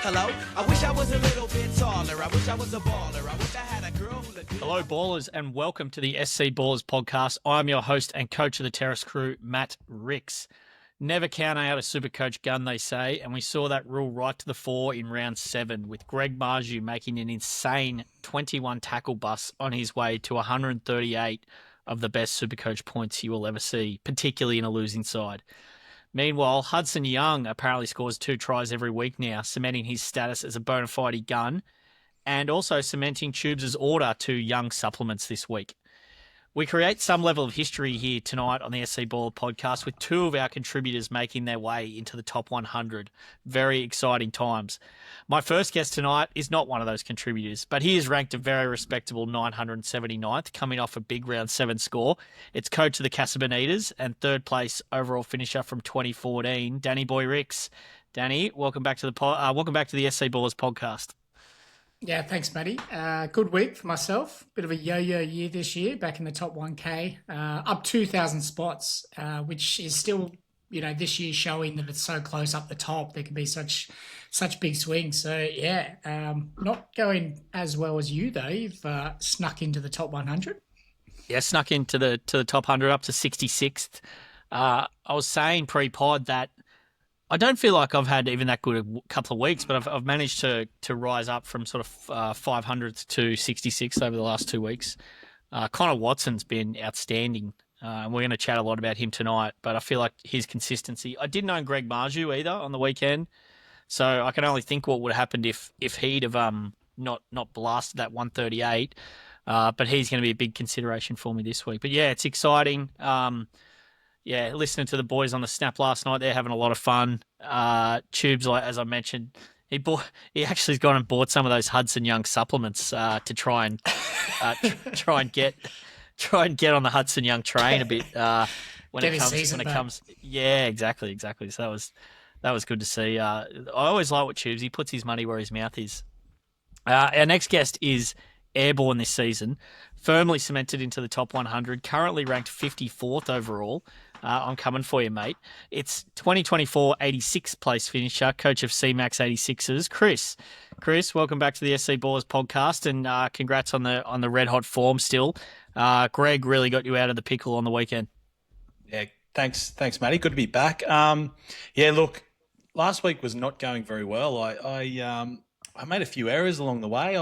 Hello, I wish I was a little bit taller. I wish I was a baller. I wish I had a girl who looked good. Hello, Ballers, and welcome to the SC Ballrs podcast. I'm your host and coach of the Terrace crew, Matt Ricks. Never count out a SuperCoach gun, they say, and we saw that rule right to the fore in round 7 with Greg Marzhew making an insane 21 tackle bus on his way to 138 of the best SuperCoach points you will ever see, particularly in a losing side. Meanwhile, Hudson Young apparently scores 2 tries every week now, cementing his status as a bona fide gun and also cementing Tubes' order to Young supplements this week. We create some level of history here tonight on the SC Ballr podcast with 2 of our contributors making their way into the top 100. Very exciting times. My first guest tonight is not one of those contributors, but he is ranked a very respectable 979th, coming off a big round 7 score. It's coach of the Casabonitas and 3rd place overall finisher from 2014, Danny Boy Ricks. Danny, welcome back to the SC Ballrs podcast. Yeah, thanks, Matty. Good week for myself. Bit of a yo-yo year this year, back in the top 1K, up 2,000 spots, which is still, this year showing that it's so close up the top. There can be such big swings. So, yeah, not going as well as you, though. You've snuck into the top 100. Yeah, snuck into the top 100, up to 66th. I was saying pre-pod that I don't feel like I've had even that good a couple of weeks, but I've managed to rise up from sort of 500th to 66th over the last 2 weeks. Connor Watson's been outstanding. And we're going to chat a lot about him tonight, but I feel like his consistency. I didn't own Greg Marzhew either on the weekend, so I can only think what would have happened if he'd have not blasted that 138. But he's going to be a big consideration for me this week. But yeah, it's exciting. Yeah, listening to the boys on the snap last night, they're having a lot of fun. Tubes, like as I mentioned, he actually's gone and bought some of those Hudson Young supplements to try and get on the Hudson Young train a bit when it comes. Yeah, exactly. So that was good to see. I always like what Tubes, he puts his money where his mouth is. Our next guest is airborne this season, firmly cemented into the top 100, currently ranked 54th overall. I'm coming for you, mate. It's 2024 86th place finisher, coach of CMac 86ers, Chris. Chris, welcome back to the SC Ballrs podcast, and congrats on the red hot form still. Greg really got you out of the pickle on the weekend. Yeah, thanks, Matty. Good to be back. Yeah, look, last week was not going very well. I made a few errors along the way.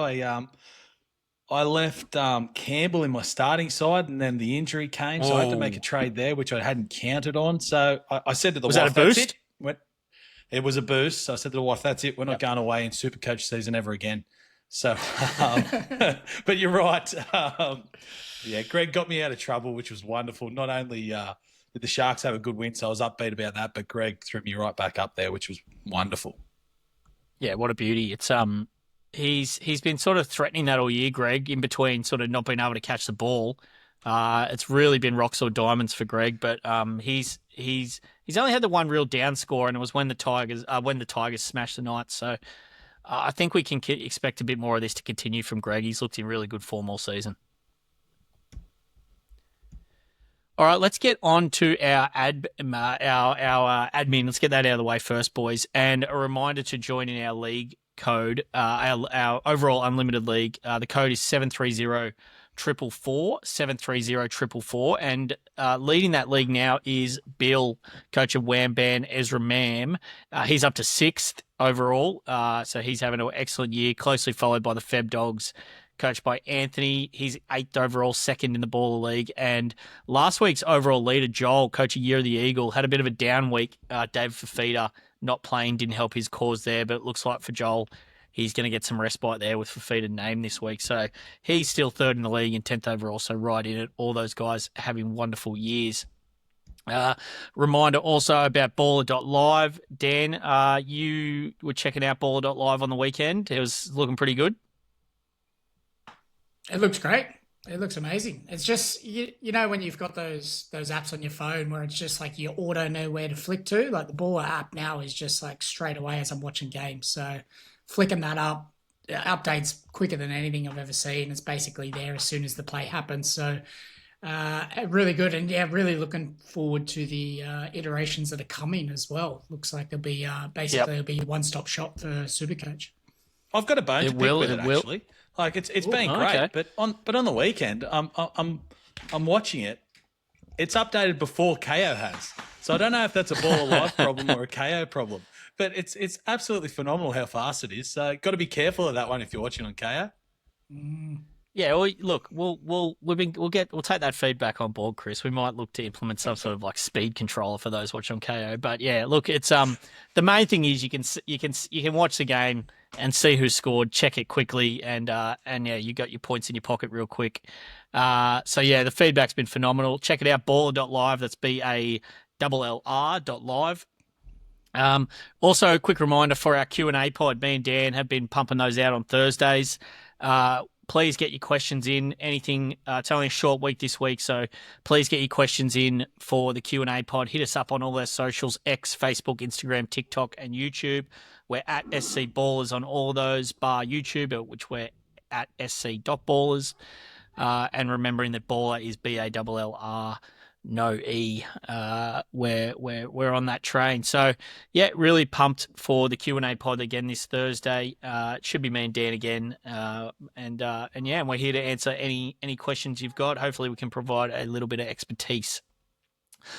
I left Campbell in my starting side, and then the injury came, so I had to make a trade there, which I hadn't counted on. So I said to the wife, "Was that a boost?" It was a boost. So I said to the wife, "That's it. We're not going away in SuperCoach season ever again." So, but you're right. Yeah, Greg got me out of trouble, which was wonderful. Not only did the Sharks have a good win, so I was upbeat about that, but Greg threw me right back up there, which was wonderful. Yeah, what a beauty! It's He's been sort of threatening that all year, Greg, in between sort of not being able to catch the ball. It's really been rocks or diamonds for Greg, but he's only had the one real down score, and it was when the Tigers smashed the Knights. So I think we can expect a bit more of this to continue from Greg. He's looked in really good form all season. All right, let's get on to our admin. Let's get that out of the way first, boys. And a reminder to join in our league code, our overall unlimited league. The code is 730-444, 730-444, and leading that league now is Bill, coach of Wham Bam Ezra Mam. He's up to 6th overall, so he's having an excellent year, closely followed by the Feb Dogs, coached by Anthony. He's 8th overall, 2nd in the Ballr League, and last week's overall leader, Joel, coach of Year of the Eagle, had a bit of a down week. Dave Fifita not playing didn't help his cause there, but it looks like for Joel, he's going to get some respite there with Fifita named this week. So he's still 3rd in the league and 10th overall, so right in it. All those guys having wonderful years. Reminder also about ballr.live. Dan, you were checking out ballr.live on the weekend. It was looking pretty good. It looks great. It looks amazing. It's just, you know, when you've got those apps on your phone where it's just like you auto know where to flick to, like the Ballr app now is just like straight away as I'm watching games. So flicking that up, updates quicker than anything I've ever seen. It's basically there as soon as the play happens. So Really good, and yeah, really looking forward to the iterations that are coming as well. Looks like there'll be basically it'll be a one-stop shop for SuperCoach. I've got a bone to pick with it actually. Like it's been great, okay. but on the weekend, I'm watching it. It's updated before KO has, so I don't know if that's a Ballr Live problem or a KO problem. But it's absolutely phenomenal how fast it is. So got to be careful of that one if you're watching on KO. Yeah, well, look, we'll take that feedback on board, Chris. We might look to implement some sort of like speed controller for those watching on KO. But yeah, look, it's the main thing is you can watch the game and see who scored, check it quickly, and yeah, you got your points in your pocket real quick. So yeah, the feedback's been phenomenal. Check it out, ballr.live. That's ballr.live. Also, a quick reminder for our Q&A pod. Me and Dan have been pumping those out on Thursdays. Please get your questions in. Anything, it's only a short week this week, so please get your questions in for the Q&A pod. Hit us up on all our socials, X, Facebook, Instagram, TikTok, and YouTube. We're at SC Ballrs on all those, bar YouTube, which we're at sc.ballrs. And remembering that baller is BALLR, no E. We're on that train. So yeah, really pumped for the Q&A pod again this Thursday. It should be me and Dan again. And we're here to answer any questions you've got. Hopefully we can provide a little bit of expertise.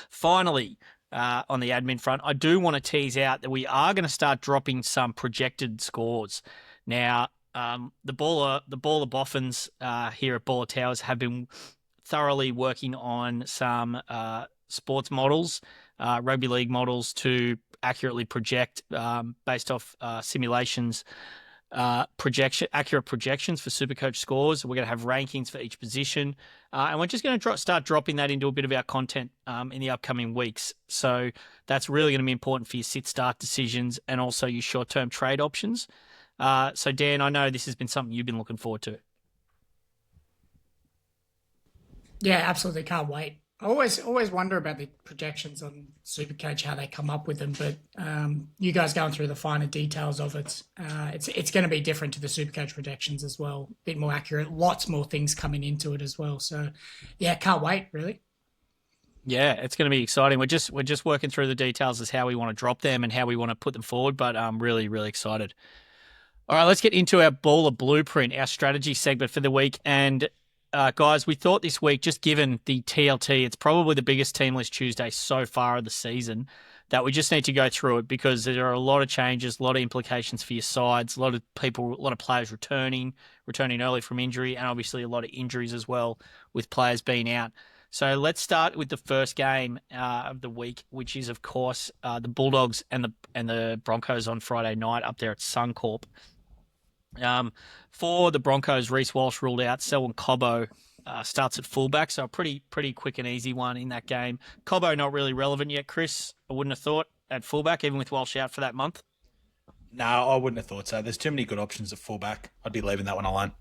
Finally, on the admin front, I do want to tease out that we are going to start dropping some projected scores. Now, the Ballr Boffins here at Ballr Towers have been thoroughly working on some sports models, rugby league models to accurately project based off simulations, accurate projections for SuperCoach scores. We're going to have rankings for each position, and we're just going to start dropping that into a bit of our content in the upcoming weeks. So that's really going to be important for your sit-start decisions and also your short-term trade options. So Dan, I know this has been something you've been looking forward to. Yeah, absolutely. Can't wait. I always wonder about the projections on SuperCoach, how they come up with them, but you guys going through the finer details of it, it's going to be different to the SuperCoach projections as well. A bit more accurate, lots more things coming into it as well. So yeah, can't wait, really. Yeah, it's going to be exciting. We're just working through the details as how we want to drop them and how we want to put them forward, but I'm really, really excited. All right, let's get into our Ballr Blueprint, our strategy segment for the week. And guys, we thought this week, just given the TLT, it's probably the biggest Team List Tuesday so far of the season, that we just need to go through it because there are a lot of changes, a lot of implications for your sides, a lot of players returning early from injury, and obviously a lot of injuries as well with players being out. So let's start with the first game of the week, which is, of course, the Bulldogs and the Broncos on Friday night up there at Suncorp. For the Broncos, Reece Walsh ruled out. Selwyn Cobbo starts at fullback, so a pretty quick and easy one in that game. Cobbo not really relevant yet, Chris. I wouldn't have thought at fullback, even with Walsh out for that month. No, I wouldn't have thought so. There's too many good options at fullback. I'd be leaving that one alone.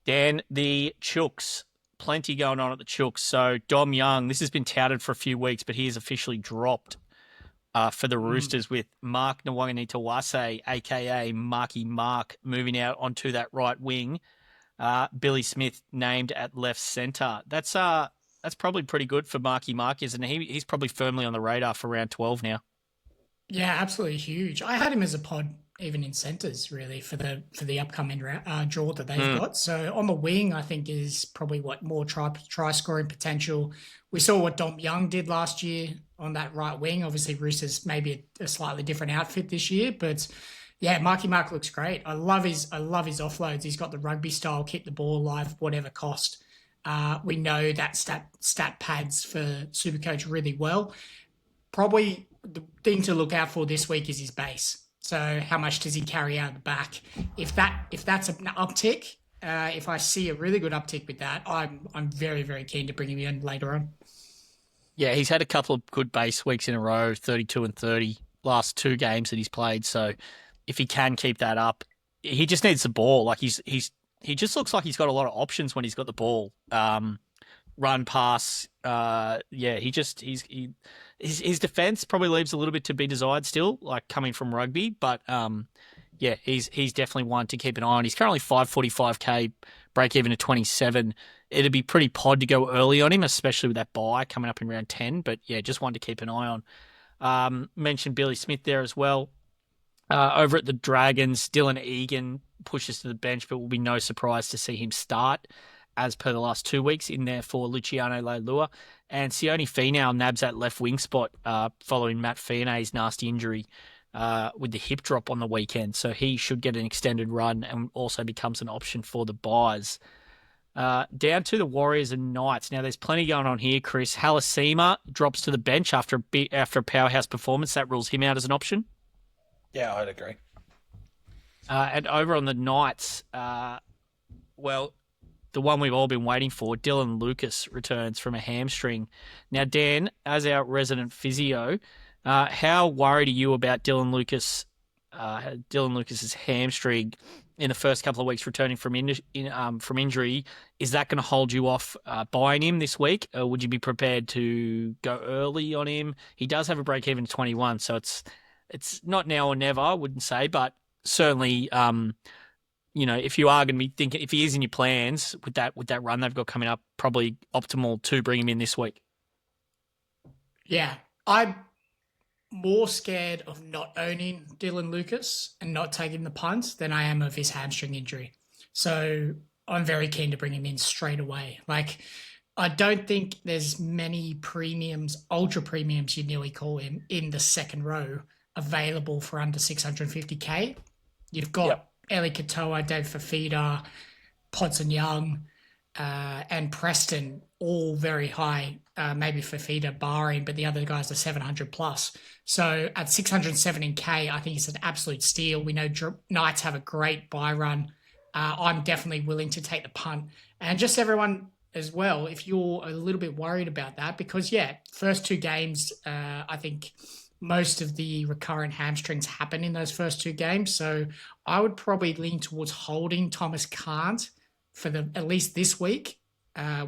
Dan, the Chooks. Plenty going on at the Chooks. So Dom Young, this has been touted for a few weeks, but he is officially dropped for the Roosters with Mark Nawaqanitawase, a.k.a. Marky Mark, moving out onto that right wing. Billy Smith named at left centre. That's probably pretty good for Marky Mark, isn't he? He's probably firmly on the radar for round 12 now. Yeah, absolutely huge. I had him as a pod even in centres, really, for the upcoming draw that they've got. So on the wing, I think is probably more try-scoring potential. We saw what Dom Young did last year on that right wing. Obviously, Roosters maybe a slightly different outfit this year, but yeah, Marky Mark looks great. I love his offloads. He's got the rugby style, keep the ball alive, whatever cost. We know that stat pads for SuperCoach really well. Probably the thing to look out for this week is his base. So how much does he carry out the back? If that's an uptick, if I see a really good uptick with that, I'm very, very keen to bring him in later on. Yeah, he's had a couple of good base weeks in a row, 32 and 30, last two games that he's played. So if he can keep that up, he just needs the ball. Like he just looks like he's got a lot of options when he's got the ball. Run, pass. His defense probably leaves a little bit to be desired still, like coming from rugby. But he's definitely one to keep an eye on. He's currently 545k, break even to 27. it'd be pretty pod to go early on him, especially with that bye coming up in round 10. But yeah, just wanted to keep an eye on. Mentioned Billy Smith there as well. Over at the Dragons, Dylan Egan pushes to the bench, but will be no surprise to see him start as per the last 2 weeks in there for Luciano Leilua. And Sione Finau nabs that left wing spot following Matt Fionnet's nasty injury with the hip drop on the weekend. So he should get an extended run and also becomes an option for the buys. Down to the Warriors and Knights. Now, there's plenty going on here, Chris. Halasima drops to the bench after a powerhouse performance. That rules him out as an option. Yeah, I'd agree. And over on the Knights, well, the one we've all been waiting for, Dylan Lucas returns from a hamstring. Now, Dan, as our resident physio, how worried are you about Dylan Lucas's hamstring in the first couple of weeks returning from injury? Is that going to hold you off buying him this week? Or would you be prepared to go early on him? He does have a break-even 21, so it's not now or never, I wouldn't say, but certainly, if you are going to be thinking, if he is in your plans with that run they've got coming up, probably optimal to bring him in this week. Yeah, I'm more scared of not owning Dylan Lucas and not taking the punt than I am of his hamstring injury. So I'm very keen to bring him in straight away. Like, I don't think there's many premiums, ultra premiums you nearly call him, in the second row available for under 650k. You've got Eli Katoa, Dave Fifita, Hudson Young, and Preston, all very high. Maybe Fifita barring, but the other guys are 700 plus. So at 670k, I think it's an absolute steal. We know Knights have a great buy run. I'm definitely willing to take the punt. And just everyone as well, if you're a little bit worried about that, because first 2 games, I think most of the recurrent hamstrings happen in those first 2 games. So I would probably lean towards holding Thomas Kant for at least this week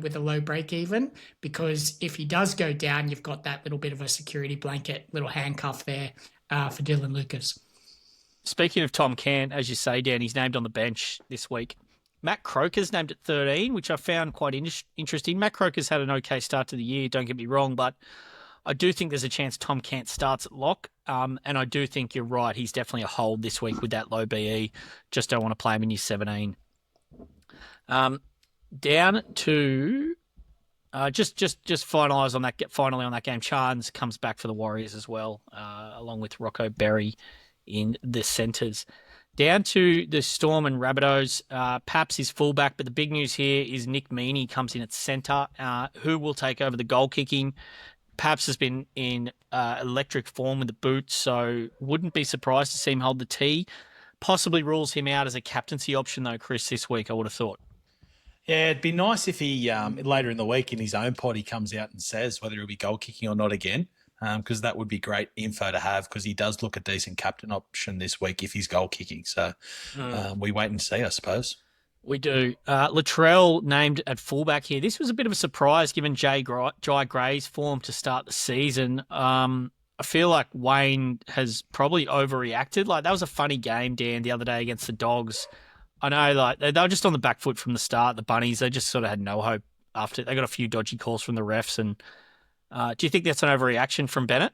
with a low break even, because if he does go down, you've got that little bit of a security blanket, little handcuff there for Dylan Lucas. Speaking of Tom Cant, as you say, Dan, he's named on the bench this week. Matt Croker's named at 13, which I found quite interesting. Matt Croker's had an okay start to the year, don't get me wrong, but I do think there's a chance Tom Cant starts at lock, and I do think you're right. He's definitely a hold this week with that low BE. Just don't want to play him in your 17. Down to just finalise on that. Finally on that game, Chance comes back for the Warriors as well, along with Rocco Berry in the centres. Down to the Storm and Rabbitohs. Paps is fullback, but the big news here is Nick Meaney comes in at centre. Who will take over the goal kicking? Paps has been in electric form with the boot, so wouldn't be surprised to see him hold the tee. Possibly rules him out as a captaincy option, though, Chris, this week, I would have thought. Yeah, it'd be nice if he, later in the week in his own pod, he comes out and says whether he'll be goal kicking or not again, because that would be great info to have, because he does look a decent captain option this week if he's goal kicking. So we wait and see, I suppose. We do. Latrell named at fullback here. This was a bit of a surprise given Jai Gray's form to start the season. I feel like Wayne has probably overreacted. Like, that was a funny game, Dan, the other day against the Dogs. I know, like, they were just on the back foot from the start, the Bunnies. They just sort of had no hope after. They got a few dodgy calls from the refs. And do you think that's an overreaction from Bennett?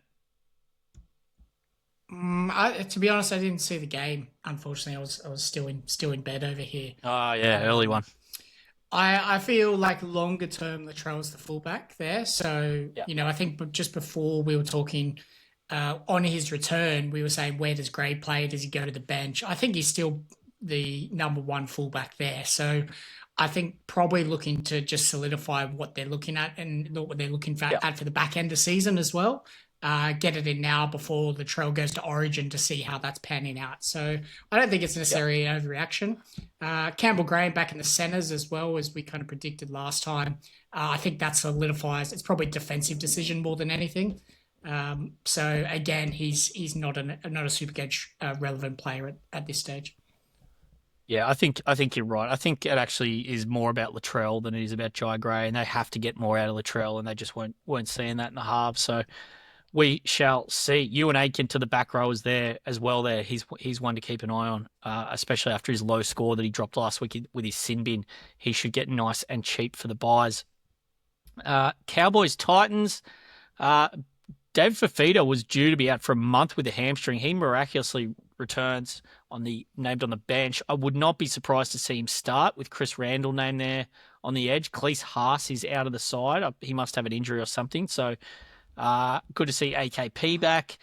To be honest, I didn't see the game. Unfortunately, I was still in bed over here. Oh yeah, early one. I feel like longer term, Latrell's the fullback there. So I think just before we were talking on his return, we were saying, where does Gray play? Does he go to the bench? I think he's still the number 1 fullback there. So I think probably looking to just solidify what they're looking at and what they're looking at for the back end of season as well. Get it in now before the trail goes to Origin to see how that's panning out. So I don't think it's necessarily an overreaction. Campbell Graham back in the centres as well, as we kind of predicted last time. I think that solidifies. It's probably a defensive decision more than anything. So again, he's not a SuperCoach relevant player at this stage. Yeah, I think you're right. I think it actually is more about Latrell than it is about Jai Gray, and they have to get more out of Latrell, and they just weren't seeing that in the halves. So We shall see. You and Aitken to the back rowers there as well. There, he's one to keep an eye on, especially after his low score that he dropped last week with his sin bin. He should get nice and cheap for the buys. Cowboys Titans. David Fifita was due to be out for a month with a hamstring. He miraculously returns named on the bench. I would not be surprised to see him start with Chris Randall named there on the edge. Cleese Haas is out of the side. He must have an injury or something. So. Good to see AKP back.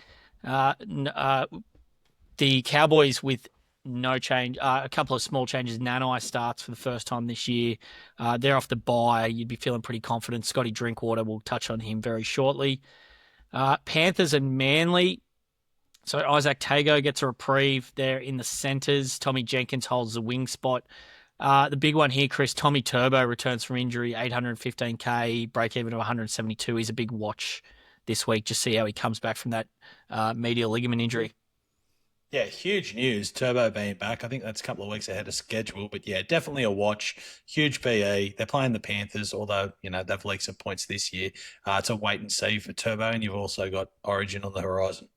The Cowboys with no change, a couple of small changes. Nanai starts for the first time this year. They're off the bye. You'd be feeling pretty confident. Scotty Drinkwater, we'll touch on him very shortly. Panthers and Manly. So Isaac Tago gets a reprieve there in the centres. Tommy Jenkins holds the wing spot. The big one here, Chris, Tommy Turbo returns from injury, 815k, break even to 172. He's a big watch this week. Just see how he comes back from that medial ligament injury. Yeah, huge news. Turbo being back. I think that's a couple of weeks ahead of schedule. But yeah, definitely a watch. Huge PE. They're playing the Panthers, although, they've leaked some points this year. It's a wait and see for Turbo, and you've also got Origin on the horizon.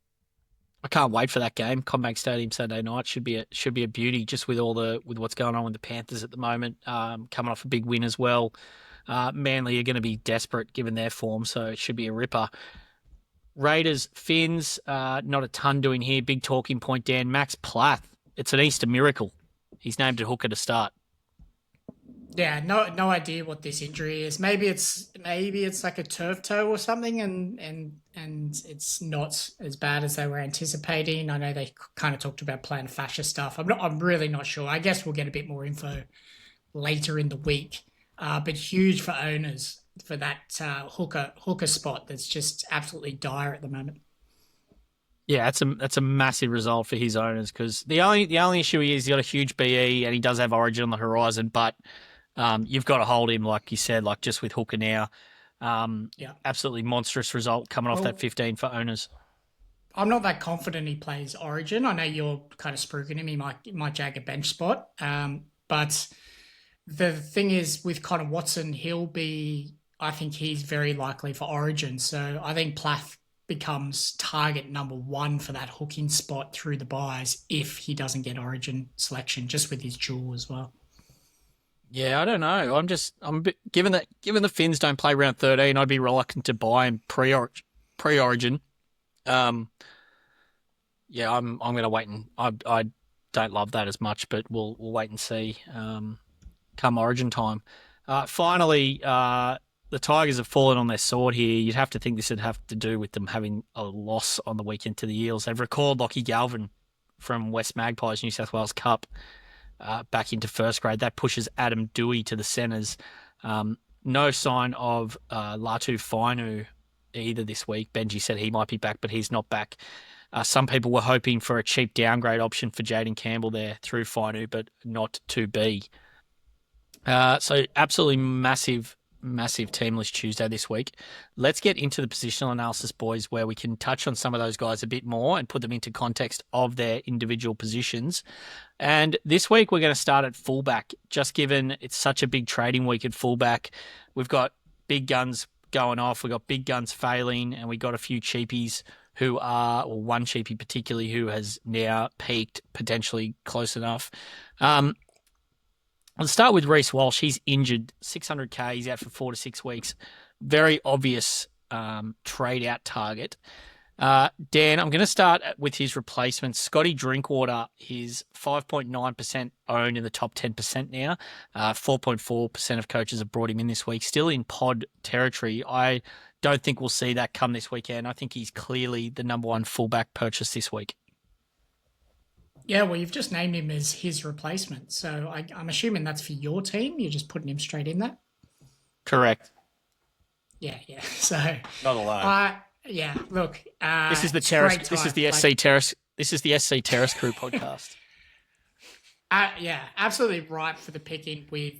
I can't wait for that game. CommBank Stadium Saturday night should be a beauty, just with what's going on with the Panthers at the moment. Coming off a big win as well. Manly are going to be desperate given their form, so it should be a ripper. Raiders, Finns, not a ton doing here. Big talking point, Dan. Max Plath, it's an Easter miracle. He's named a hooker to start. Yeah, no idea what this injury is. Maybe it's like a turf toe or something, and it's not as bad as they were anticipating. I know they kind of talked about plantar fascia stuff. I'm really not sure. I guess we'll get a bit more info later in the week. But huge for owners for that hooker spot that's just absolutely dire at the moment. Yeah, that's a massive result for his owners, because the only issue is he's got a huge BE and he does have Origin on the horizon, but you've got to hold him, like you said, like just with hooker now. Absolutely monstrous result coming off that 15 for owners. I'm not that confident he plays Origin. I know you're kind of spruiking him. He might jag a bench spot, but the thing is, with Connor Watson, I think he's very likely for Origin. So I think Plath becomes target number one for that hooking spot through the buys if he doesn't get Origin selection, just with his duel as well. Yeah, I don't know. I'm a bit, given the Finns don't play round 13, I'd be reluctant to buy him pre-Origin. I'm going to wait, and I don't love that as much, but we'll wait and see come Origin time. Finally, the Tigers have fallen on their sword here. You'd have to think this would have to do with them having a loss on the weekend to the Eels. They've recalled Lockie Galvin from West Magpies New South Wales Cup back into first grade. That pushes Adam Dewey to the centres. No sign of Latu Fainu either this week. Benji said he might be back, but he's not back. Some people were hoping for a cheap downgrade option for Jayden Campbell there through Fainu, but not to be. So absolutely massive team list Tuesday this week. Let's get into the positional analysis, boys, where we can touch on some of those guys a bit more and put them into context of their individual positions. And this week we're going to start at fullback, just given it's such a big trading week at fullback. We've got big guns going off, we've got big guns failing, and we've got a few cheapies one cheapie particularly who has now peaked, potentially close enough. Let's start with Reece Walsh. He's injured, 600k. He's out for 4 to 6 weeks. Very obvious trade out target. Dan, I'm going to start with his replacement. Scotty Drinkwater, he's 5.9% owned in the top 10% now. 4.4% of coaches have brought him in this week. Still in pod territory. I don't think we'll see that come this weekend. I think he's clearly the number one fullback purchase this week. Yeah, well, you've just named him as his replacement. So I'm assuming that's for your team. You're just putting him straight in there? Correct. Yeah. So Not alone. Yeah, look. This is the terrace. This is the SC Terrace. This is the SC Terrace Crew podcast. Yeah, absolutely ripe for the picking with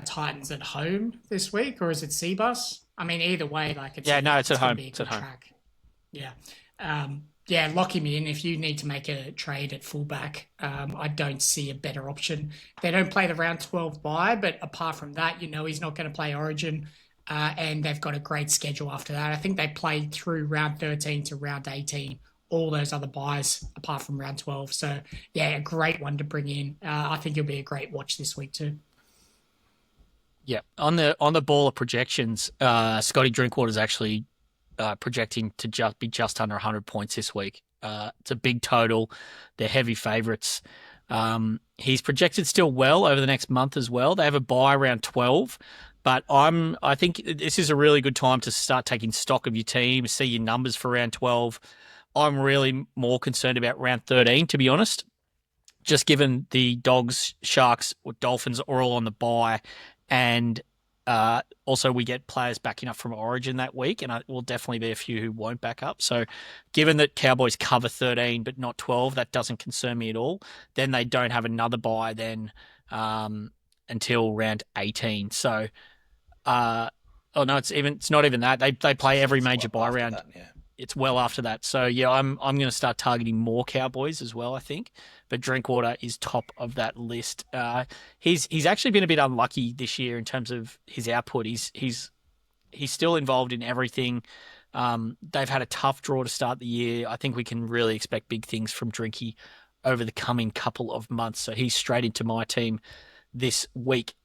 Titans at home this week, or is it C-Bus? I mean, either way, it's at home. It's at home. Track. Yeah. Lock him in. If you need to make a trade at fullback, I don't see a better option. They don't play the round 12 bye, but apart from that, he's not going to play Origin. and they've got a great schedule after that. I think they played through round 13 to round 18, all those other buys apart from round 12. So, yeah, a great one to bring in. I think it'll be a great watch this week too. Yeah, on the Ballr projections, Scotty Drinkwater's actually projecting to be just under 100 points this week. It's a big total. They're heavy favourites. He's projected still well over the next month as well. They have a bye around 12, but I think this is a really good time to start taking stock of your team, see your numbers for round 12. I'm really more concerned about round 13, to be honest, just given the Dogs, Sharks, or Dolphins are all on the bye. And also we get players backing up from Origin that week, and will definitely be a few who won't back up. So given that Cowboys cover 13 but not 12, that doesn't concern me at all. Then they don't have another bye then until round 18. So, it's not even that. They play every major bye round. That, yeah. It's well after that. So, yeah, I'm going to start targeting more Cowboys as well, I think. But Drinkwater is top of that list. He's actually been a bit unlucky this year in terms of his output. He's still involved in everything. They've had a tough draw to start the year. I think we can really expect big things from Drinky over the coming couple of months. So he's straight into my team this week.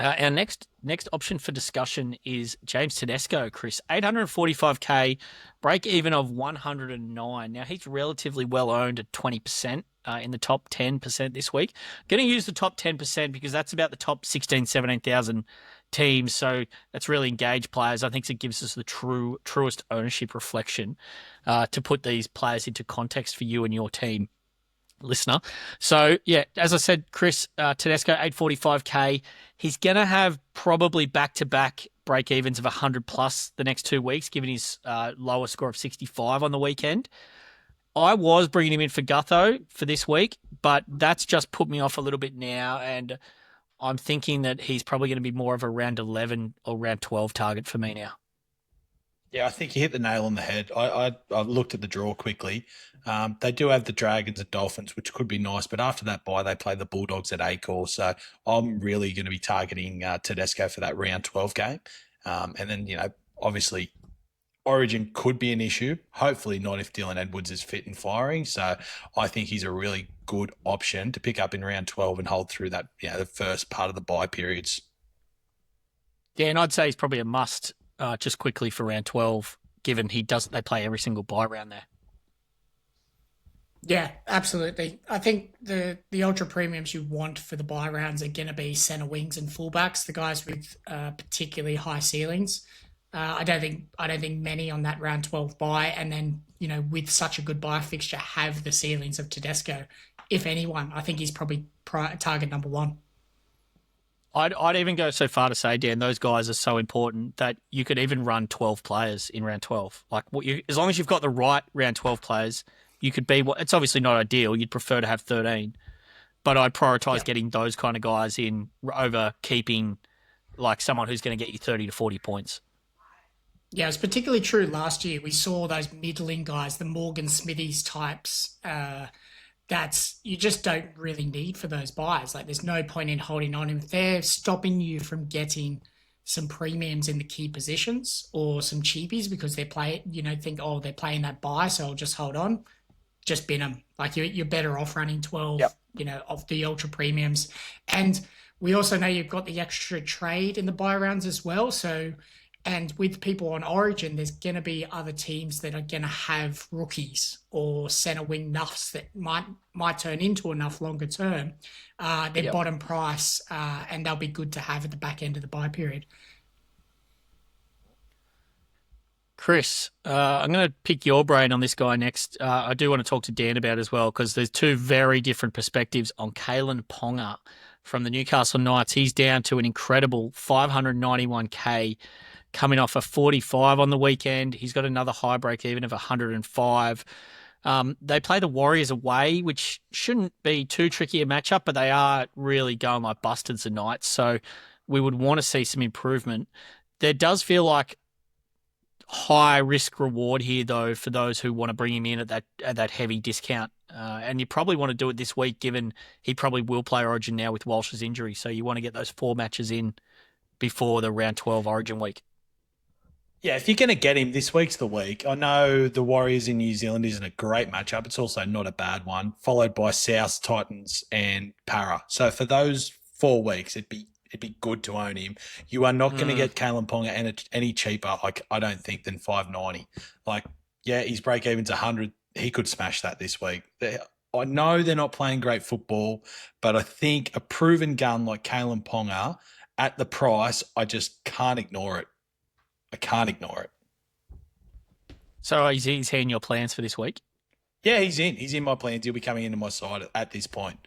Our next option for discussion is James Tedesco, Chris. 845k, break even of 109. Now, he's relatively well owned at 20% in the top 10% this week. Going to use the top 10% because that's about the top 16,000, 17,000 teams. So that's really engaged players. I think it gives us the truest ownership reflection to put these players into context for you and your team, listener. So, yeah, as I said, Chris, Tedesco, 845k. He's going to have probably back-to-back break-evens of 100 plus the next 2 weeks, given his lower score of 65 on the weekend. I was bringing him in for Gutho for this week, but that's just put me off a little bit now, and I'm thinking that he's probably going to be more of a round 11 or round 12 target for me now. Yeah, I think you hit the nail on the head. I looked at the draw quickly. They do have the Dragons and Dolphins, which could be nice, but after that bye, they play the Bulldogs at Acor. So I'm really going to be targeting Tedesco for that round 12 game. And then, obviously Origin could be an issue. Hopefully not if Dylan Edwards is fit and firing. So I think he's a really good option to pick up in round 12 and hold through that, the first part of the bye periods. Yeah, and I'd say he's probably a must just quickly for round 12, given they play every single bye round there. Yeah, absolutely. I think the ultra premiums you want for the bye rounds are going to be centre wings and fullbacks, the guys with particularly high ceilings. I don't think many on that round 12 bye, and then with such a good bye fixture have the ceilings of Tedesco. If anyone, I think he's probably target number one. I'd even go so far to say, Dan, those guys are so important that you could even run 12 players in round 12. Like, as long as you've got the right round 12 players, you could be. It's obviously not ideal. You'd prefer to have 13, but I'd prioritise getting those kind of guys in over keeping like someone who's going to get you 30 to 40 points. Yeah, it's particularly true last year. We saw those middling guys, the Morgan Smithies types. That's you just don't really need for those buys. Like, there's no point in holding on. If they're stopping you from getting some premiums in the key positions or some cheapies because they're they're playing that buy, so I'll just hold on. Just bin them. Like, you're better off running 12, of the ultra premiums. And we also know you've got the extra trade in the buy rounds as well. So, and with people on Origin, there's going to be other teams that are going to have rookies or centre wing nuffs that might turn into a nuff longer term. They're bottom price, and they'll be good to have at the back end of the buy period. Chris, I'm going to pick your brain on this guy next. I do want to talk to Dan about it as well, because there's two very different perspectives on Kalen Ponga from the Newcastle Knights. He's down to an incredible 591k, coming off a 45 on the weekend. He's got another high break even of 105. They play the Warriors away, which shouldn't be too tricky a matchup, but they are really going like bustards the Knights. So we would want to see some improvement. There does feel like high risk reward here, though, for those who want to bring him in at that heavy discount. And you probably want to do it this week, given he probably will play Origin now with Walsh's injury. So you want to get those 4 matches in before the round 12 Origin week. Yeah, if you're going to get him, this week's the week. I know the Warriors in New Zealand isn't a great matchup. It's also not a bad one, followed by South, Titans and Para. So for those 4 weeks, it'd be good to own him. You are not going to get Kalen Ponga any cheaper, I don't think, than $5.90. Like, yeah, his break-even's 100. He could smash that this week. I know they're not playing great football, but I think a proven gun like Kalen Ponga at the price, I just can't ignore it. I can't ignore it. So is he in your plans for this week? Yeah, he's in. He's in my plans. He'll be coming into my side at this point.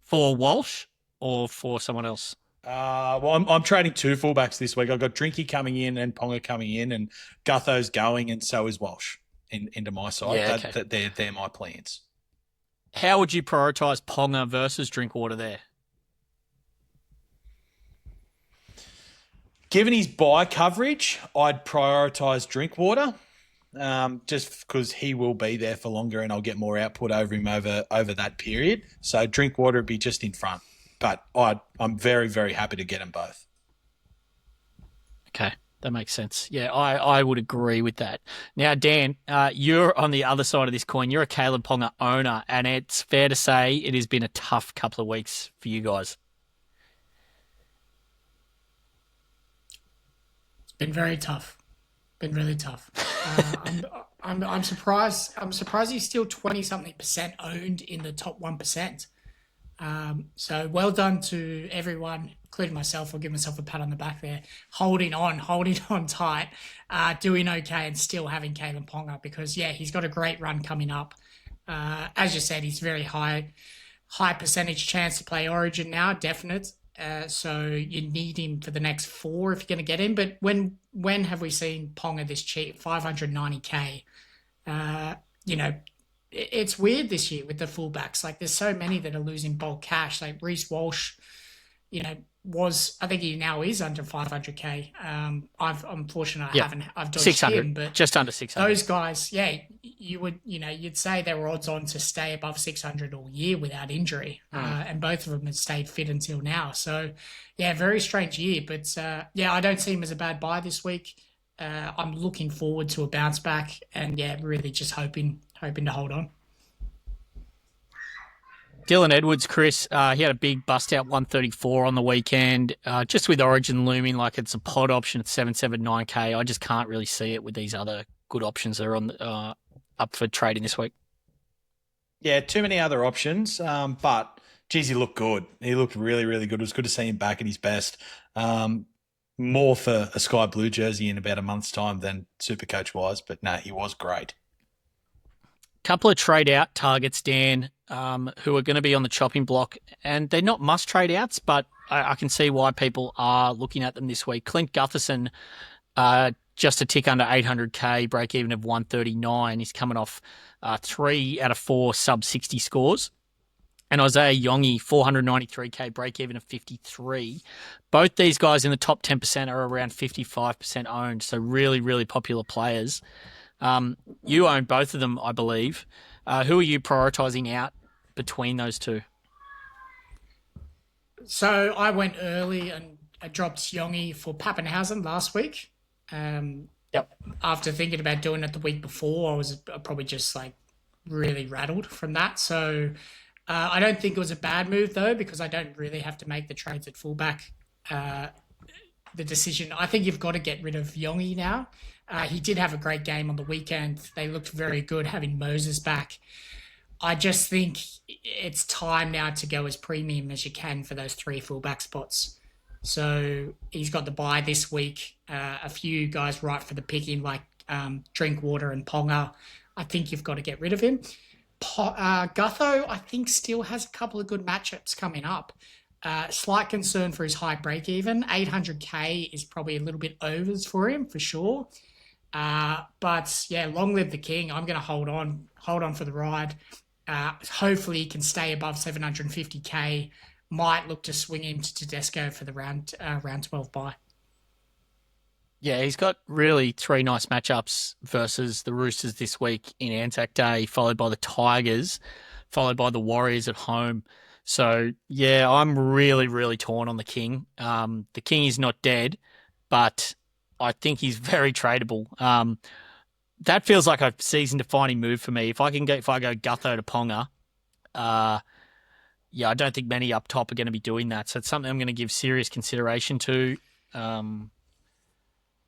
For Walsh or for someone else? Well, I'm trading 2 fullbacks this week. I've got Drinky coming in and Ponga coming in, and Gutho's going, and so is Walsh into my side. Yeah, okay. They're my plans. How would you prioritise Ponga versus Drinkwater there? Given his buy coverage, I'd prioritise Drinkwater, just because he will be there for longer and I'll get more output over him over that period. So Drinkwater would be just in front. But I'm very, very happy to get them both. Okay, that makes sense. Yeah, I would agree with that. Now, Dan, you're on the other side of this coin. You're a Caleb Ponga owner, and it's fair to say it has been a tough couple of weeks for you guys. Been very tough. Been really tough. I'm surprised. I'm surprised he's still 20-something% owned in the top 1%. So well done to everyone, including myself. I'll give myself a pat on the back there. Holding on tight, doing okay, and still having Kalen Ponga because he's got a great run coming up. As you said, he's very high percentage chance to play Origin now, definite. So you need him for the next 4 if you're going to get him. But when have we seen Ponga this cheap? 590k. It's weird this year with the fullbacks. Like there's so many that are losing bulk cash. Like Reece Walsh, I think he now is under 500k. I've dodged 600, him, but just under 600. Those guys, you'd say they were odds on to stay above 600 all year without injury, and both of them have stayed fit until now. So, very strange year, but I don't see him as a bad buy this week. I'm looking forward to a bounce back, and really just hoping to hold on. Dylan Edwards, Chris, he had a big bust out 134 on the weekend. Just with Origin looming like it's a pod option at 779k, I just can't really see it with these other good options that are on up for trading this week. Yeah, too many other options, but geez, he looked good. He looked really, really good. It was good to see him back at his best. More for a Sky Blue jersey in about a month's time than SuperCoach was, but no, he was great. Couple of trade out targets, Dan, who are going to be on the chopping block, and they're not must trade outs, but I can see why people are looking at them this week. Clint Gutherson, just a tick under 800k, break even of 139. He's coming off 3 out of 4 sub 60 scores. And Isaiah Yongi, 493k, break even of 53. Both these guys in the top 10% are around 55% owned, so really, really popular players. You own both of them, I believe. Who are you prioritising out between those two? So I went early and I dropped Yongi for Pappenhausen last week. After thinking about doing it the week before, I was probably just like really rattled from that. So I don't think it was a bad move though, because I don't really have to make the trades at fullback. The decision, I think you've got to get rid of Yongi now. He did have a great game on the weekend. They looked very good having Moses back. I just think it's time now to go as premium as you can for those 3 fullback spots. So he's got the bye this week. A few guys right for the picking like Drinkwater and Ponga. I think you've got to get rid of him. Gutho, I think, still has a couple of good matchups coming up. Slight concern for his high break even. 800k is probably a little bit overs for him for sure. But long live the king. I'm going to hold on for the ride. Hopefully he can stay above 750k. Might look to swing him to Tedesco for the round 12 bye. Yeah, he's got really 3 nice matchups versus the Roosters this week in Anzac Day, followed by the Tigers, followed by the Warriors at home. So, yeah, I'm really, really torn on the King. The King is not dead, but I think he's very tradable. That feels like a season-defining move for me. If I go Gutho to Ponga, yeah, I don't think many up top are going to be doing that. So it's something I'm going to give serious consideration to.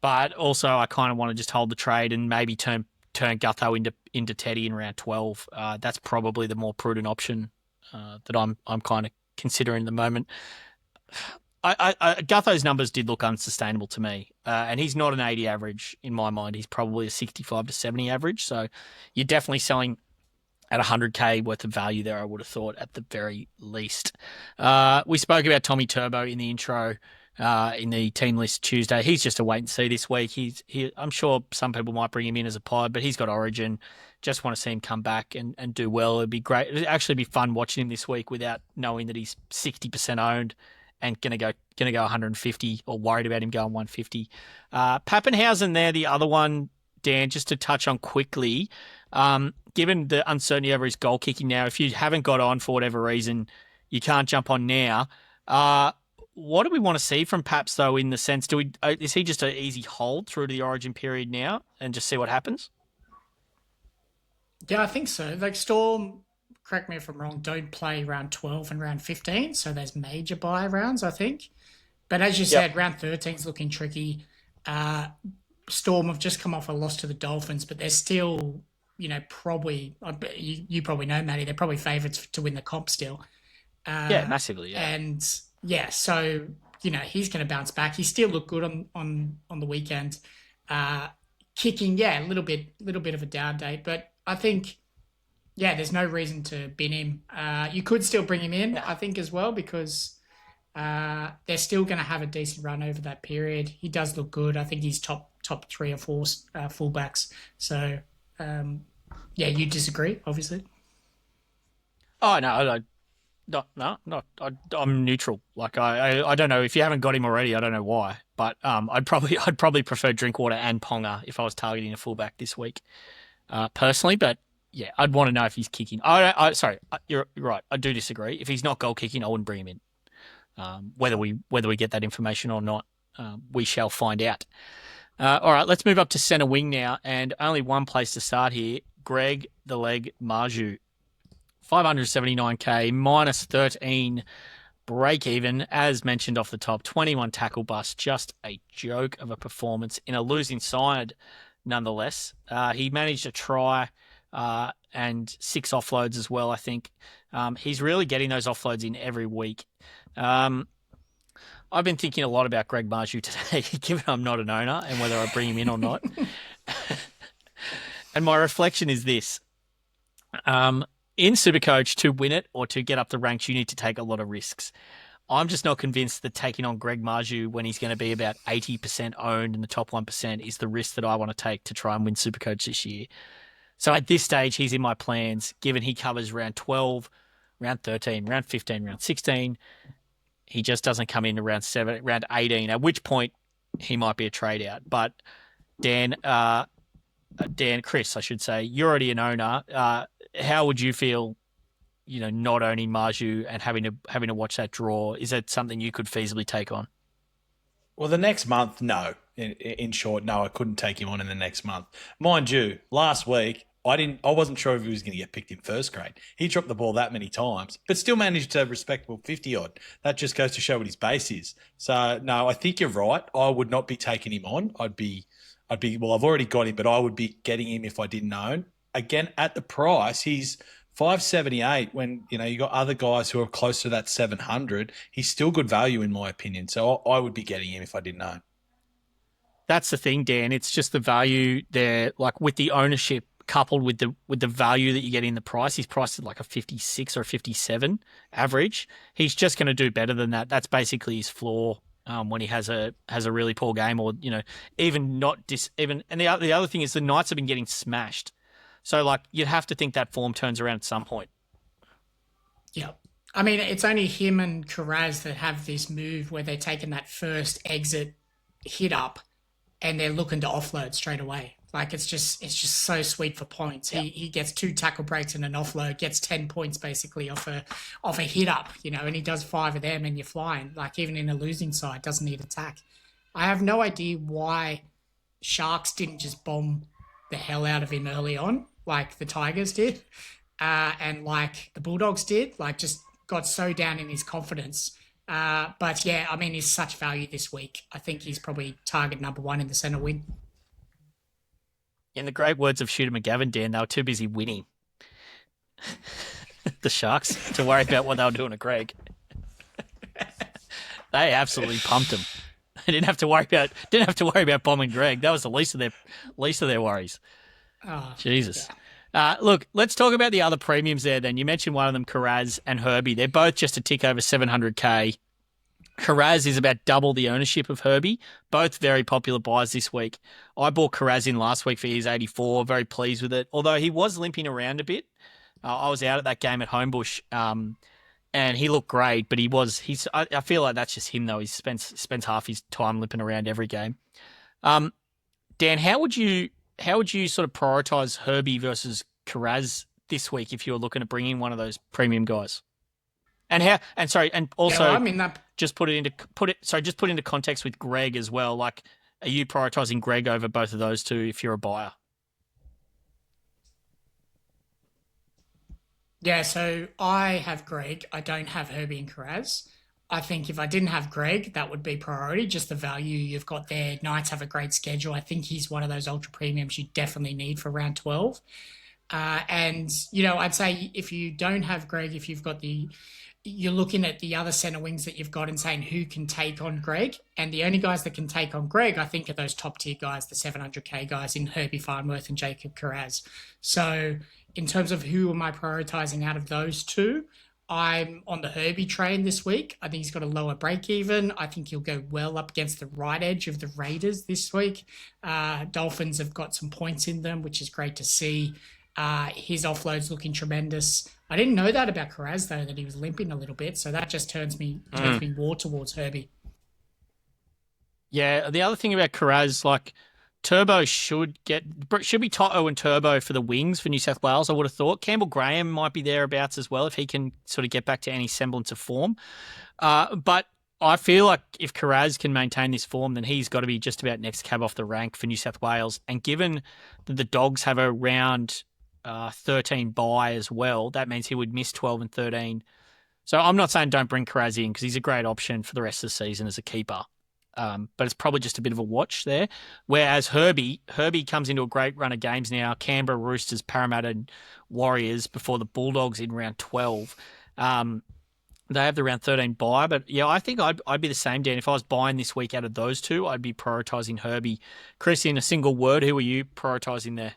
But also, I kind of want to just hold the trade and maybe turn Gutho into Teddy in round 12. That's probably the more prudent option that I'm kind of considering at the moment. Gutho's numbers did look unsustainable to me, and he's not an 80 average in my mind. He's probably a 65 to 70 average. So you're definitely selling at 100k worth of value there, I would have thought, at the very least. We spoke about Tommy Turbo in the intro in the team list Tuesday. He's just a wait and see this week. I'm sure some people might bring him in as a pod, but he's got Origin. Just want to see him come back and do well. It'd be great. It'd actually be fun watching him this week without knowing that he's 60% owned and gonna go 150, or worried about him going 150. Pappenhausen there, the other one, Dan, just to touch on quickly. Given the uncertainty over his goal kicking now, if you haven't got on for whatever reason, you can't jump on now. What do we want to see from Paps, though, in the sense, is he just an easy hold through to the Origin period now and just see what happens? Yeah, I think so. Like Storm, correct me if I'm wrong, don't play round 12 and round 15, so there's major buy rounds, I think. But as you said, round 13 is looking tricky. Storm have just come off a loss to the Dolphins, but they're still, probably, you probably know, Matty, they're probably favourites to win the comp still. Yeah, massively, yeah. And, yeah, so, he's going to bounce back. He still looked good on the weekend. Kicking, yeah, a little bit of a down date, but I think, yeah, there's no reason to bin him. You could still bring him in, I think, as well, because they're still going to have a decent run over that period. He does look good. I think he's top 3 or 4 fullbacks. So, yeah, you disagree, obviously. Oh no, I'm neutral. Like I don't know if you haven't got him already. I don't know why, but I'd probably prefer Drinkwater and Ponga if I was targeting a fullback this week, personally. But yeah, I'd want to know if he's kicking. Sorry, you're right. I do disagree. If he's not goal kicking, I wouldn't bring him in. Whether we get that information or not, we shall find out. All right, let's move up to centre wing now, and only one place to start here. Greg the Leg Marzhew, 579k, minus 13 break even, as mentioned off the top. 21 tackle bust, just a joke of a performance in a losing side, nonetheless. He managed a try and 6 offloads as well, I think. He's really getting those offloads in every week. I've been thinking a lot about Greg Marzhew today, given I'm not an owner, and whether I bring him in or not. And my reflection is this. In SuperCoach, to win it or to get up the ranks, you need to take a lot of risks. I'm just not convinced that taking on Greg Marzhew when he's going to be about 80% owned in the top 1% is the risk that I want to take to try and win SuperCoach this year. So at this stage, he's in my plans, given he covers round 12, round 13, round 15, round 16. He just doesn't come in around 7, round 18, at which point he might be a trade out. But Chris, I should say, you're already an owner. How would you feel, not owning Marzhew and having to watch that draw? Is that something you could feasibly take on? Well, the next month, no. In short, no, I couldn't take him on in the next month. Mind you, last week, I wasn't sure if he was going to get picked in first grade. He dropped the ball that many times, but still managed to have respectable 50 odd. That just goes to show what his base is. So no, I think you're right. I would not be taking him on. Well, I've already got him, but I would be getting him if I didn't own. Again, at the price, he's 578 when, you got other guys who are close to that 700. He's still good value in my opinion. So I would be getting him if I didn't own. That's the thing, Dan. It's just the value there, like with the ownership coupled with the value that you get in the price. He's priced at like a 56 or a 57 average. He's just going to do better than that. That's basically his floor when he has a really poor game, or even not even. And the other thing is the Knights have been getting smashed. So like you'd have to think that form turns around at some point. Yeah. I mean, it's only him and Kiraz that have this move where they're taking that first exit hit up and they're looking to offload straight away. Like it's just so sweet for points. He gets 2 tackle breaks and an offload, gets 10 points basically off a hit up, and he does 5 of them and you're flying. Like even in a losing side, doesn't need attack. I have no idea why Sharks didn't just bomb the hell out of him early on, like the Tigers did, and like the Bulldogs did. Like just got so down in his confidence. But yeah, I mean, he's such value this week. I think he's probably target number 1 in the centre win. In the great words of Shooter McGavin, Dan, they were too busy winning. The Sharks to worry about what they were doing to Greg. They absolutely pumped him. They didn't have to worry about bombing Greg. That was the least of their worries. Oh, Jesus. Yeah. Look, let's talk about the other premiums there then. You mentioned one of them, Kiraz and Herbie. They're both just a tick over 700K. Kiraz is about double the ownership of Herbie. Both very popular buys this week. I bought Kiraz in last week for his 84. Very pleased with it. Although he was limping around a bit. I was out at that game at Homebush, and he looked great. But I feel like that's just him though. He spends half his time limping around every game. Dan, how would you sort of prioritise Herbie versus Kiraz this week if you were looking to bring in one of those premium guys? Just put it into context with Greg as well. Like, are you prioritising Greg over both of those two if you're a buyer? Yeah, so I have Greg. I don't have Herbie and Kiraz. I think if I didn't have Greg, that would be priority. Just the value you've got there. Knights have a great schedule. I think he's one of those ultra premiums you definitely need for round 12. And I'd say if you don't have Greg, if you've got you're looking at the other centre wings that you've got and saying who can take on Greg. And the only guys that can take on Greg, I think, are those top tier guys, the 700K guys in Herbie, Farnworth and Jacob Kiraz. So in terms of who am I prioritising out of those two, I'm on the Herbie train this week. I think he's got a lower break even. I think he'll go well up against the right edge of the Raiders this week. Dolphins have got some points in them, which is great to see. His offload's looking tremendous. I didn't know that about Kiraz, though, that he was limping a little bit. So that just turns me more towards Herbie. Yeah, the other thing about Kiraz, like Turbo should be Toto and Turbo for the wings for New South Wales, I would have thought. Campbell Graham might be thereabouts as well if he can sort of get back to any semblance of form. But I feel like if Kiraz can maintain this form, then he's got to be just about next cab off the rank for New South Wales. And given that the Dogs have a round 13 bye as well, that means he would miss 12 and 13. So I'm not saying don't bring Kiraz in because he's a great option for the rest of the season as a keeper. But it's probably just a bit of a watch there. Whereas Herbie comes into a great run of games now. Canberra, Roosters, Parramatta, and Warriors before the Bulldogs in round 12. They have the round 13 bye. But yeah, I think I'd be the same, Dan. If I was buying this week out of those two, I'd be prioritising Herbie. Chris, in a single word, who are you prioritising there?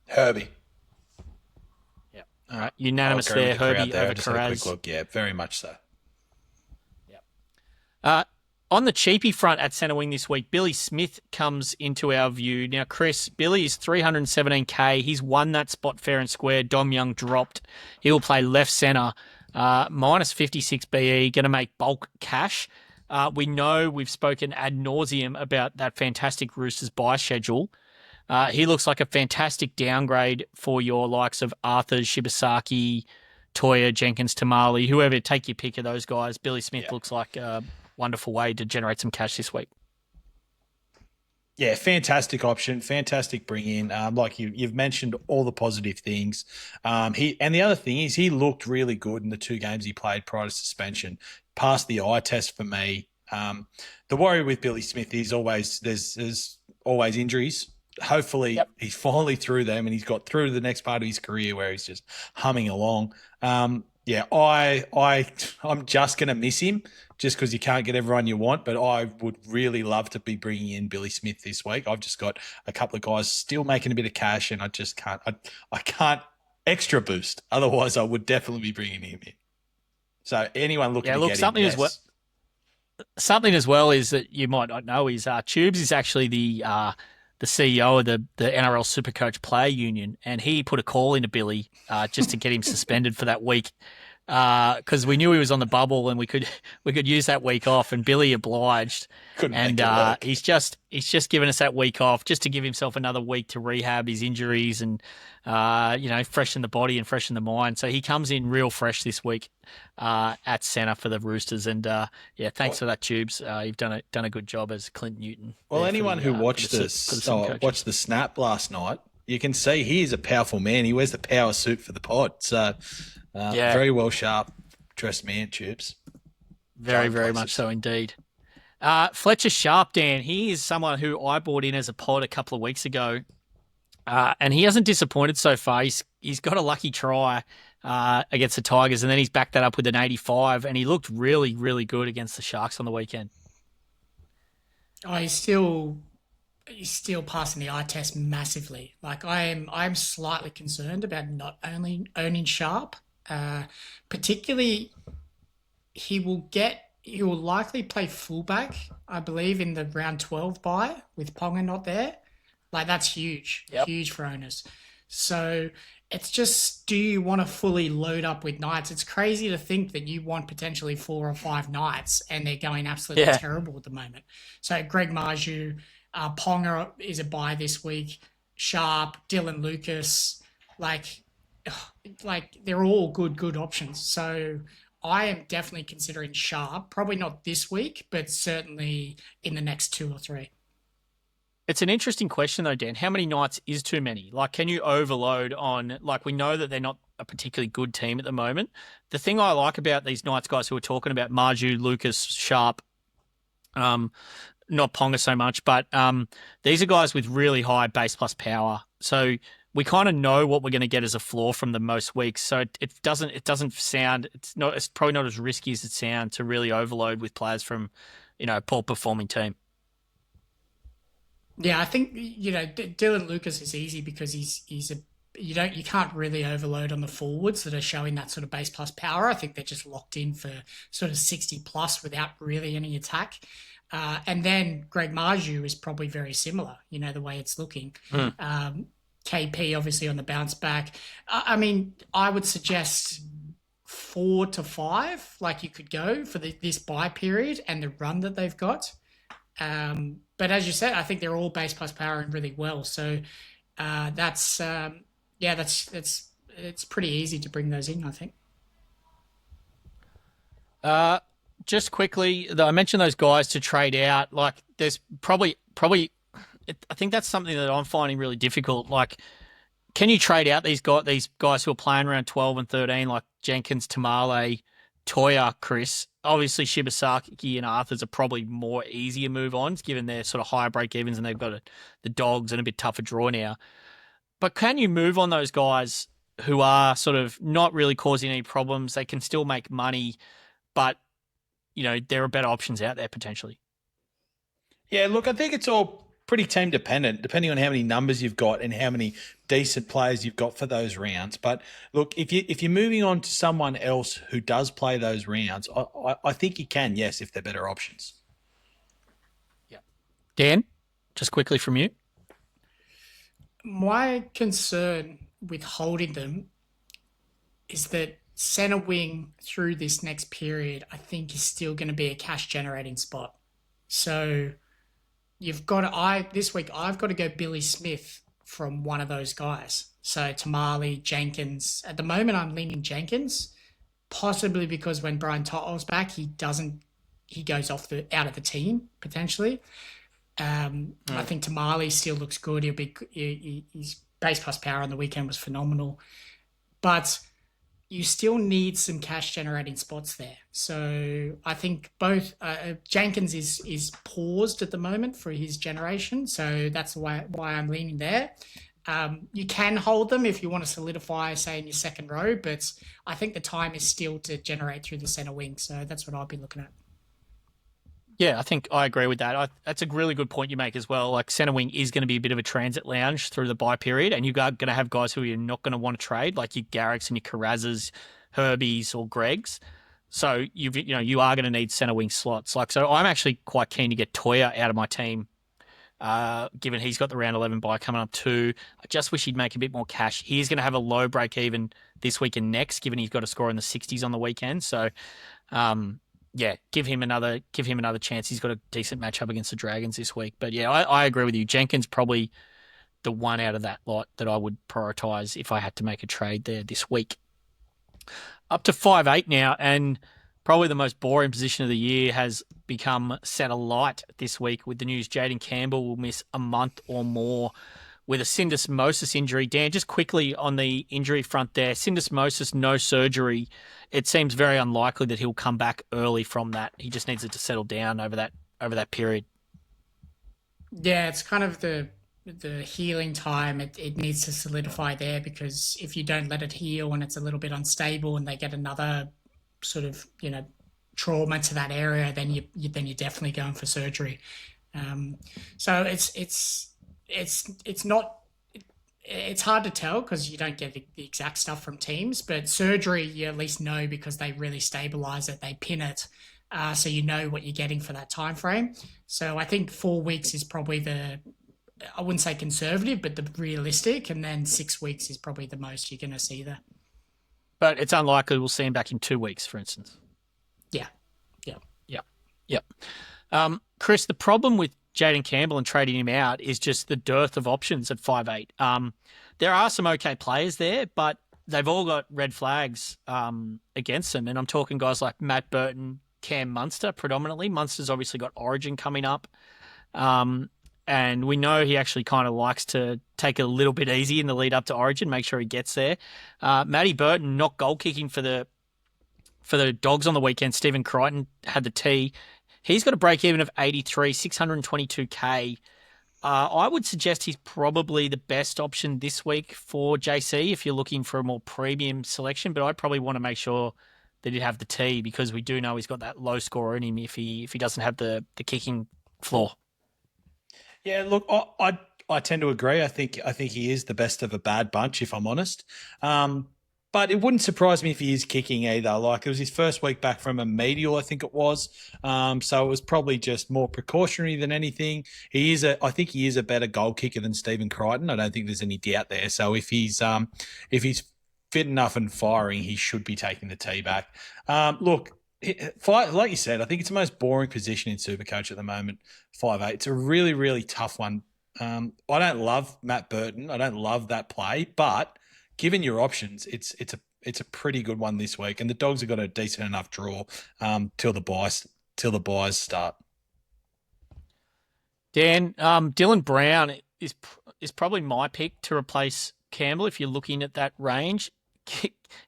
Herbie. Yeah. All right. Unanimous there. Herbie over Kiraz. Look. Yeah, very much so. Yeah. On the cheapie front at centre wing this week, Billy Smith comes into our view. Now, Chris, Billy is 317K. He's won that spot fair and square. Dom Young dropped. He will play left centre. Minus 56 BE, going to make bulk cash. We know we've spoken ad nauseum about that fantastic Roosters buy schedule. He looks like a fantastic downgrade for your likes of Arthur, Shibasaki, Toya, Jenkins, Tamale, whoever. Take your pick of those guys. Billy Smith looks like a wonderful way to generate some cash this week. Yeah, fantastic option, fantastic bring in. Like you've mentioned all the positive things. The other thing is he looked really good in the 2 games he played prior to suspension. Passed the eye test for me. The worry with Billy Smith is always there's always injuries. Hopefully he's finally through them and he's got through to the next part of his career where he's just humming along. I'm just going to miss him just because you can't get everyone you want, but I would really love to be bringing in Billy Smith this week. I've just got a couple of guys still making a bit of cash and I just can't, I can't extra boost. Otherwise I would definitely be bringing him in. So anyone looking to get something him, as well. Something as well is that you might not know is Tubes is actually the CEO of the NRL SuperCoach Player Union, and he put a call into Billy just to get him suspended for that week. because we knew he was on the bubble and we could use that week off, and Billy obliged. Couldn't And make it work. he's just given us that week off just to give himself another week to rehab his injuries and freshen the body and freshen the mind. So he comes in real fresh this week at centre for the Roosters. And thanks for that, Tubes. You've done a good job as Clint Newton. Well, there anyone for the, who watched for the Supercoaches. watched the snap last night, you can see he is a powerful man. He wears the power suit for the pod. So very well sharp dressed man, Tubes. Very, very much so indeed. Fletcher Sharp, Dan, he is someone who I brought in as a pod a couple of weeks ago, and he hasn't disappointed so far. He's got a lucky try against the Tigers, and then he's backed that up with an 85, and he looked really, really good against the Sharks on the weekend. Oh, he's still passing the eye test massively. Like I'm slightly concerned about not only owning Sharp, particularly he will likely play fullback, I believe, in the round 12 bye with Ponga not there. Like, that's huge, huge for owners. So it's just, do you want to fully load up with Knights? It's crazy to think that you want potentially 4 or 5 Knights and they're going absolutely terrible at the moment. So Greg Marzhew, Ponga is a bye this week, Sharp, Dylan Lucas, like they're all good options. So I am definitely considering Sharp, probably not this week, but certainly in the next 2 or 3. It's an interesting question though, Dan. How many Knights is too many? Like, can you overload on, like, we know that they're not a particularly good team at the moment. The thing I like about these Knights guys who are talking about Marzhew, Lucas, Sharp, not Ponga so much, but these are guys with really high base plus power. So we kind of know what we're going to get as a floor from them most weeks. So it doesn't sound, it's probably not as risky as it sounds to really overload with players from, a poor performing team. Yeah, I think, Dylan Lucas is easy because you can't really overload on the forwards that are showing that sort of base plus power. I think they're just locked in for sort of 60 plus without really any attack. And then Greg Marzhew is probably very similar, the way it's looking. KP obviously on the bounce back. I mean, I would suggest 4 to 5, like you could go for this bye period and the run that they've got. But as you said, I think they're all base plus powering really well. So it's pretty easy to bring those in, I think. Just quickly, I mentioned those guys to trade out. Like, there's probably. I think that's something that I'm finding really difficult. Like, can you trade out these guys who are playing around 12 and 13, like Jenkins, Tamale, Toya, Chris? Obviously, Shibasaki and Arthurs are probably more easier move ons, given their sort of higher break evens and they've got the Dogs and a bit tougher draw now. But can you move on those guys who are sort of not really causing any problems? They can still make money, but there are better options out there potentially. Yeah, look, I think it's all pretty team dependent, depending on how many numbers you've got and how many decent players you've got for those rounds. But look, if you're moving on to someone else who does play those rounds, I think you can, yes, if they're better options. Yeah. Dan, just quickly from you. My concern with holding them is that centre wing through this next period, I think, is still going to be a cash generating spot. So this week I've got to go Billy Smith from one of those guys. So Tamale, Jenkins. At the moment, I'm leaning Jenkins, possibly because when Brian Tottle's back, he goes out of the team potentially. I think Tamale still looks good. His base plus power on the weekend was phenomenal, but you still need some cash generating spots there. So I think both Jenkins is paused at the moment for his generation. So that's why I'm leaning there. You can hold them if you want to solidify, say, in your second row, but I think the time is still to generate through the centre wing. So that's what I'll be looking at. Yeah, I think I agree with that. That's a really good point you make as well. Like, centre wing is going to be a bit of a transit lounge through the bye period, and you're going to have guys who you're not going to want to trade, like your Garricks and your Kirazes, Herbies or Gregs. So you are going to need centre wing slots. Like, so I'm actually quite keen to get Toya out of my team given he's got the round 11 bye coming up too. I just wish he'd make a bit more cash. He's going to have a low break even this week and next, given he's got a score in the 60s on the weekend. So, give him another chance. He's got a decent matchup against the Dragons this week. But yeah, I agree with you. Jenkins probably the one out of that lot that I would prioritise if I had to make a trade there this week. Up to 5'8" now, and probably the most boring position of the year has become set alight this week with the news Jayden Campbell will miss a month or more with a syndesmosis injury. Dan, just quickly on the injury front there, syndesmosis, no surgery. It seems very unlikely that he'll come back early from that. He just needs it to settle down over that period. Yeah, it's kind of the healing time. It needs to solidify there, because if you don't let it heal and it's a little bit unstable and they get another sort of, trauma to that area, then you're definitely going for surgery. So it's hard to tell because you don't get the exact stuff from teams, but surgery you at least know because they really stabilize it, they pin it, so you know what you're getting for that time frame. So I think 4 weeks is probably I wouldn't say conservative, but the realistic, and then 6 weeks is probably the most you're going to see there. But it's unlikely we'll see him back in 2 weeks, for instance. Yep. Chris, the problem with Jayden Campbell and trading him out is just the dearth of options at 5'8". There are some okay players there, but they've all got red flags against them. And I'm talking guys like Matt Burton, Cam Munster predominantly. Munster's obviously got Origin coming up. And we know he actually kind of likes to take it a little bit easy in the lead up to Origin, make sure he gets there. Matty Burton not goal kicking for the Dogs on the weekend. Stephen Crichton had the tee. He's got a break even of 83, 622K. I would suggest he's probably the best option this week for JC if you're looking for a more premium selection, but I'd probably want to make sure that he'd have the tee, because we do know he's got that low score in him if he doesn't have the kicking floor. Yeah, look, I tend to agree. I think he is the best of a bad bunch, if I'm honest. But it wouldn't surprise me if he is kicking either. Like, it was his first week back from a medial, I think it was. So it was probably just more precautionary than anything. I think he is a better goal kicker than Stephen Crichton. I don't think there's any doubt there. So if he's fit enough and firing, he should be taking the tee back. Look, like you said, I think it's the most boring position in SuperCoach at the moment, 5'8". It's a really, really tough one. I don't love Matt Burton. I don't love that play, but given your options, it's a pretty good one this week, and the Dogs have got a decent enough draw till the buys start. Dan, Dylan Brown is probably my pick to replace Campbell if you're looking at that range.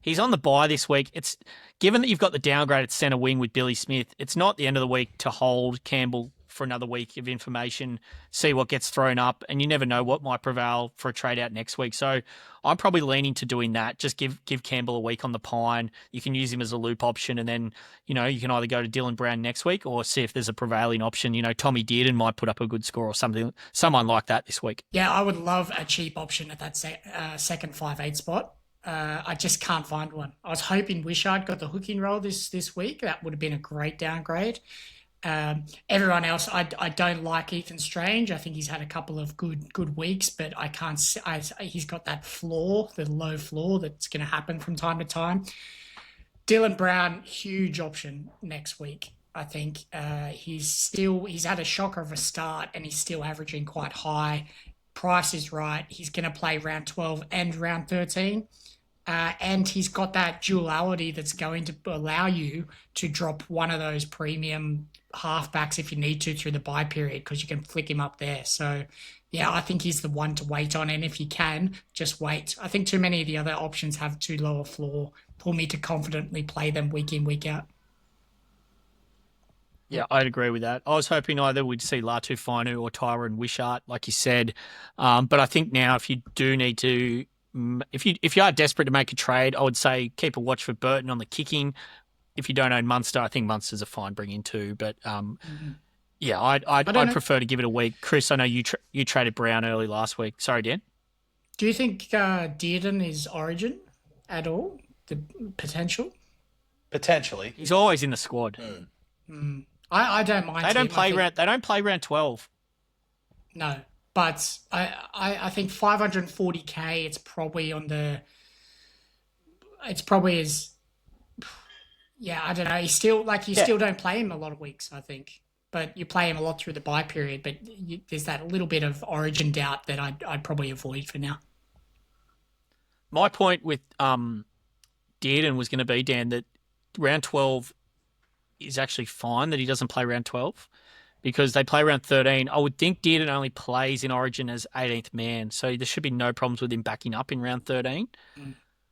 He's on the bye this week. It's given that you've got the downgraded centre wing with Billy Smith, it's not the end of the week to hold Campbell for another week of information, see what gets thrown up, and you never know what might prevail for a trade out next week. So I'm probably leaning to doing that. Just give Campbell a week on the pine. You can use him as a loop option, and then, you can either go to Dylan Brown next week or see if there's a prevailing option. Tommy Dearden might put up a good score or someone like that this week. Yeah, I would love a cheap option at that second 5'8" spot. I just can't find one. I was hoping Wishart got the hooking role this week. That would have been a great downgrade. Everyone else, I don't like Ethan Strange. I think he's had a couple of good weeks, but I can't. He's got that floor, the low floor that's going to happen from time to time. Dylan Brown, huge option next week. I think he's had a shocker of a start, and he's still averaging quite high. Price is right. He's going to play round 12 and round 13. And he's got that duality that's going to allow you to drop one of those premium halfbacks if you need to through the bye period, because you can flick him up there. So, yeah, I think he's the one to wait on. And if you can, just wait. I think too many of the other options have too low a floor for me to confidently play them week in, week out. Yeah, I'd agree with that. I was hoping either we'd see Latu Fainu or Tyron Wishart, like you said. But I think now if you do need to, if you are desperate to make a trade, I would say keep a watch for Burton on the kicking. If you don't own Munster, I think Munster's a fine bring in too. But yeah, I'd prefer to give it a week. Chris, I know you traded Brown early last week. Sorry, Dan. Do you think Dearden is Origin at all? The potential? Potentially, he's always in the squad. I don't mind. They don't play round 12. No, but I think 540k. It's probably on the. It's probably as. Yeah, I don't know. He's still you still don't play him a lot of weeks, I think, but you play him a lot through the bye period. But there's that little bit of origin doubt that I'd probably avoid for now. My point with Dearden was going to be, Dan, that round 12 is actually fine that he doesn't play round 12 because they play round 13. I would think Dearden only plays in Origin as 18th man, so there should be no problems with him backing up in round 13.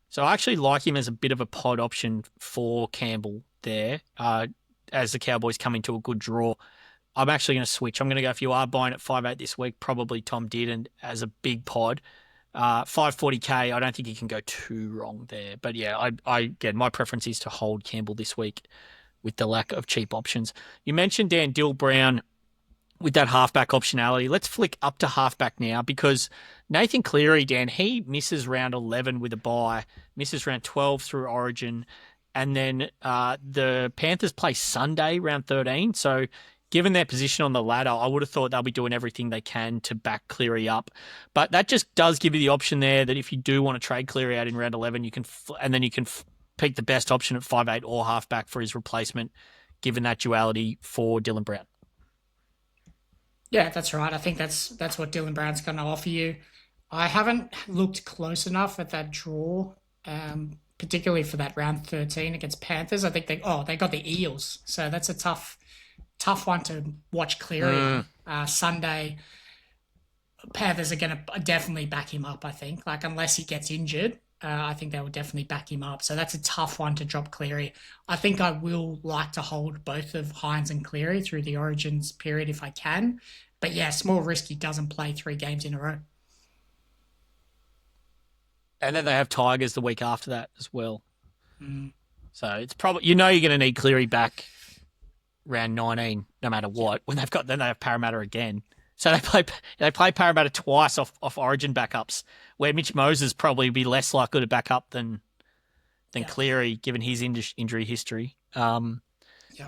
So I actually like him as a bit of a pod option for Campbell there as the Cowboys come into a good draw. I'm actually going to switch. I'm going to go, if you are buying at 5'8" this week, probably Tom Dearden as a big pod. 540k, I don't think you can go too wrong there. But yeah, again, my preference is to hold Campbell this week with the lack of cheap options. You mentioned Dan Dill Brown with that halfback optionality. Let's flick up to halfback now because Nathan Cleary, Dan, he misses round 11 with a bye, misses round 12 through Origin, and then the Panthers play Sunday, round 13. So given their position on the ladder, I would have thought they'll be doing everything they can to back Cleary up. But that just does give you the option there that if you do want to trade Cleary out in round 11, you can, and then you can pick the best option at 5'8" or halfback for his replacement, given that duality for Dylan Brown. Yeah, that's right. I think that's what Dylan Brown's going to offer you. I haven't looked close enough at that draw, particularly for that round 13 against Panthers. I think they got the Eels, so that's a tough one to watch Cleary Sunday. Panthers are going to definitely back him up, I think. Unless he gets injured, I think they will definitely back him up. So that's a tough one to drop Cleary. I think I will like to hold both of Hines and Cleary through the Origins period if I can. But yeah, small risk he doesn't play 3 games in a row. And then they have Tigers the week after that as well. So it's probably, you're going to need Cleary back round 19 no matter what. When then they have Parramatta again. So they play Parramatta twice off Origin backups, where Mitch Moses probably be less likely to back up than Cleary, given his injury history.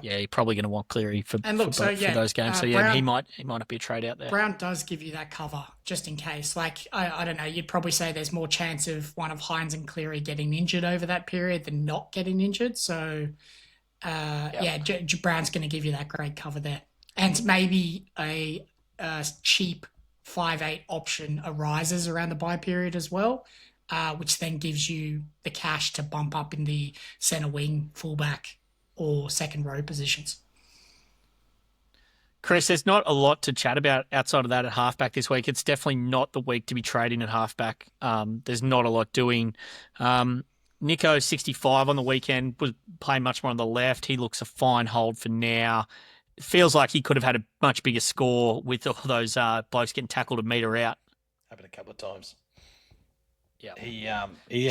Yeah, you're probably going to want Cleary for those games. So yeah, Brown, he might not be a trade out there. Brown does give you that cover just in case. I don't know. You'd probably say there's more chance of one of Hines and Cleary getting injured over that period than not getting injured. So Brown's going to give you that great cover there, and maybe a cheap 5'8" option arises around the bye period as well, which then gives you the cash to bump up in the centre wing, fullback, or second row positions. Chris, there's not a lot to chat about outside of that at halfback this week. It's definitely not the week to be trading at halfback. There's not a lot doing. Nico, 65 on the weekend, was playing much more on the left. He looks a fine hold for now. It feels like he could have had a much bigger score with all those blokes getting tackled a metre out. Happened a couple of times. Yeah, he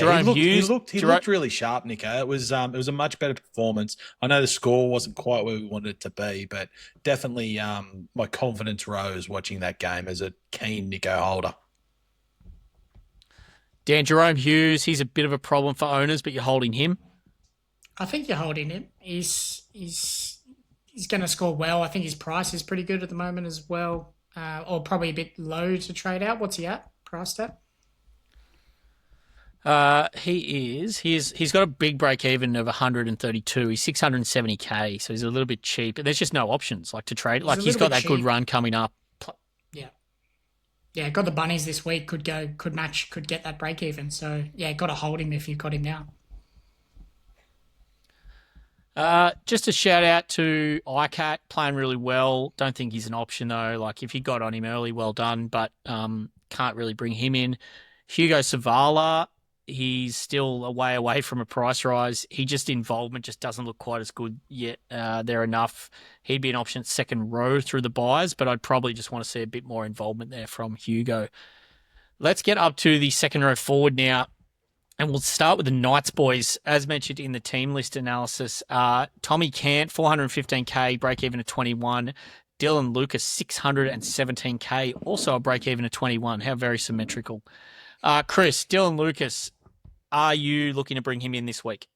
looked really sharp, Nico. It was a much better performance. I know the score wasn't quite where we wanted it to be, but definitely my confidence rose watching that game as a keen Nico holder. Dan, Jerome Hughes, he's a bit of a problem for owners, but you're holding him. I think you're holding him. He's going to score well. I think his price is pretty good at the moment as well, or probably a bit low to trade out. What's he at? Priced at? He's got a big break even of 132. He's 670k, so he's a little bit cheap. There's just no options to trade. He's got that cheap. Good run coming up. Yeah, got the bunnies this week. Could get that break even. So yeah, got to hold him if you've got him now. Just a shout out to ICAT, playing really well. Don't think he's an option though. If you got on him early, well done, but can't really bring him in. Hugo Savala, he's still a way away from a price rise. Involvement just doesn't look quite as good yet. There enough. He'd be an option at second row through the buys, but I'd probably just want to see a bit more involvement there from Hugo. Let's get up to the second row forward now, and we'll start with the Knights boys. As mentioned in the team list analysis, Tommy Cant, 415k, break even at 21. Dylan Lucas, 617k, also a break even at 21. How very symmetrical. Chris, Dylan Lucas, are you looking to bring him in this week?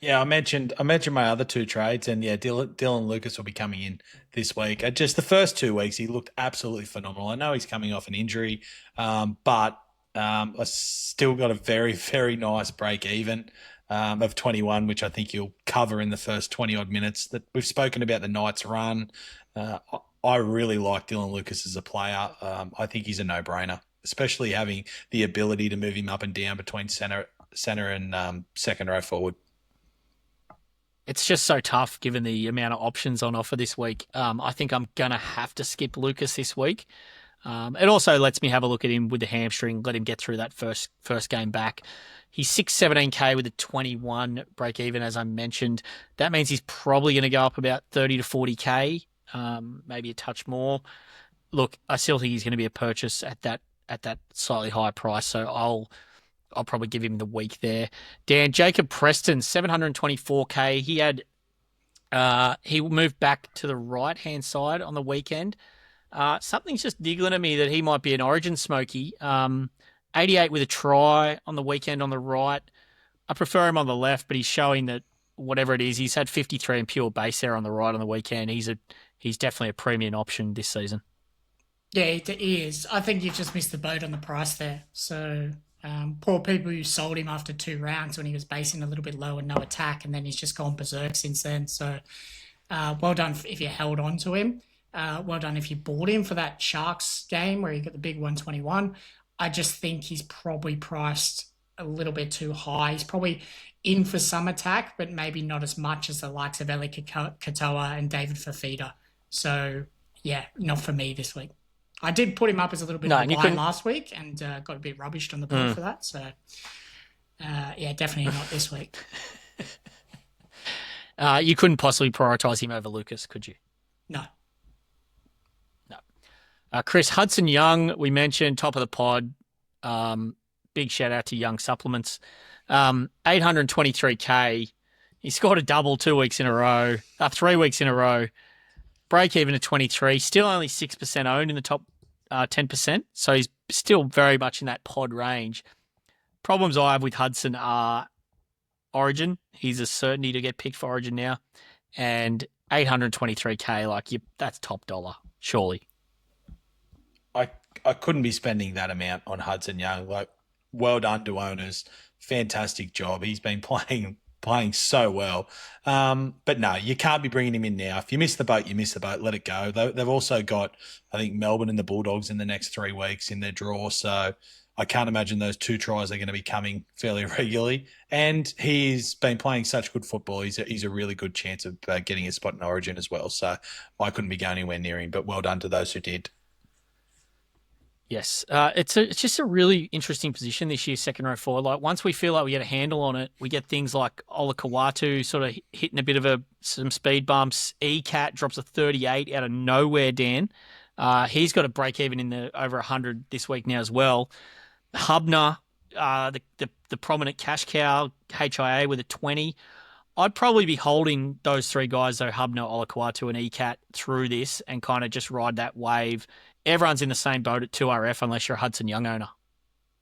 Yeah, I mentioned my other two trades, and yeah, Dylan Lucas will be coming in this week. Just the first 2 weeks, he looked absolutely phenomenal. I know he's coming off an injury, but I still got a very, very nice break even of 21, which I think he'll cover in the first 20 odd minutes. That we've spoken about the Knights run. I really like Dylan Lucas as a player. I think he's a no-brainer, especially having the ability to move him up and down between center and second row forward. It's just so tough given the amount of options on offer this week. I think I'm going to have to skip Lucas this week. It also lets me have a look at him with the hamstring, let him get through that first game back. He's 617K with a 21 break even, as I mentioned. That means he's probably going to go up about 30 to 40K, maybe a touch more. Look, I still think he's going to be a purchase at that slightly higher price, so I'll probably give him the week there. Dan, Jacob Preston, 724K. He moved back to the right-hand side on the weekend. Something's just niggling at me that he might be an Origin smoky. 88 with a try on the weekend on the right. I prefer him on the left, but he's showing that whatever it is, he's had 53 in pure base there on the right on the weekend. He's definitely a premium option this season. Yeah, he is. I think you've just missed the boat on the price there. So poor people who sold him after 2 rounds when he was basing a little bit low and no attack, and then he's just gone berserk since then. So well done if you held on to him. Well done if you bought him for that Sharks game where he got the big 121. I just think he's probably priced a little bit too high. He's probably in for some attack, but maybe not as much as the likes of Eli Katoa and David Fifita. So, yeah, not for me this week. I did put him up as a little bit of a buy last week and got a bit rubbished on the board for that. So, yeah, definitely not this week. You couldn't possibly prioritise him over Lucas, could you? No. Chris, Hudson Young, we mentioned, top of the pod. Big shout out to Young Supplements. 823K. He scored a double 2 weeks in a row, 3 weeks in a row. Break even at 23. Still only 6% owned in the top 10%. So he's still very much in that pod range. Problems I have with Hudson are Origin. He's a certainty to get picked for Origin now. And 823K, that's top dollar, surely. I couldn't be spending that amount on Hudson Young. Well done to owners. Fantastic job. He's been playing so well. But no, you can't be bringing him in now. If you miss the boat, you miss the boat. Let it go. They've also got, I think, Melbourne and the Bulldogs in the next 3 weeks in their draw. So I can't imagine those 2 tries are going to be coming fairly regularly. And he's been playing such good football. He's a really good chance of getting a spot in Origin as well. So I couldn't be going anywhere near him. But well done to those who did. Yes, it's just a really interesting position this year, second row forward. Once we feel like we get a handle on it, we get things like Olakau'atu sort of hitting a bit of some speed bumps. E-Cat drops a 38 out of nowhere, Dan. He's got a break even in the over 100 this week now as well. Hubner, the prominent cash cow, HIA with a 20. I'd probably be holding those 3 guys, though, Hubner, Olakau'atu and E-Cat through this and kind of just ride that wave. Everyone's in the same boat at 2RF unless you're a Hudson Young owner.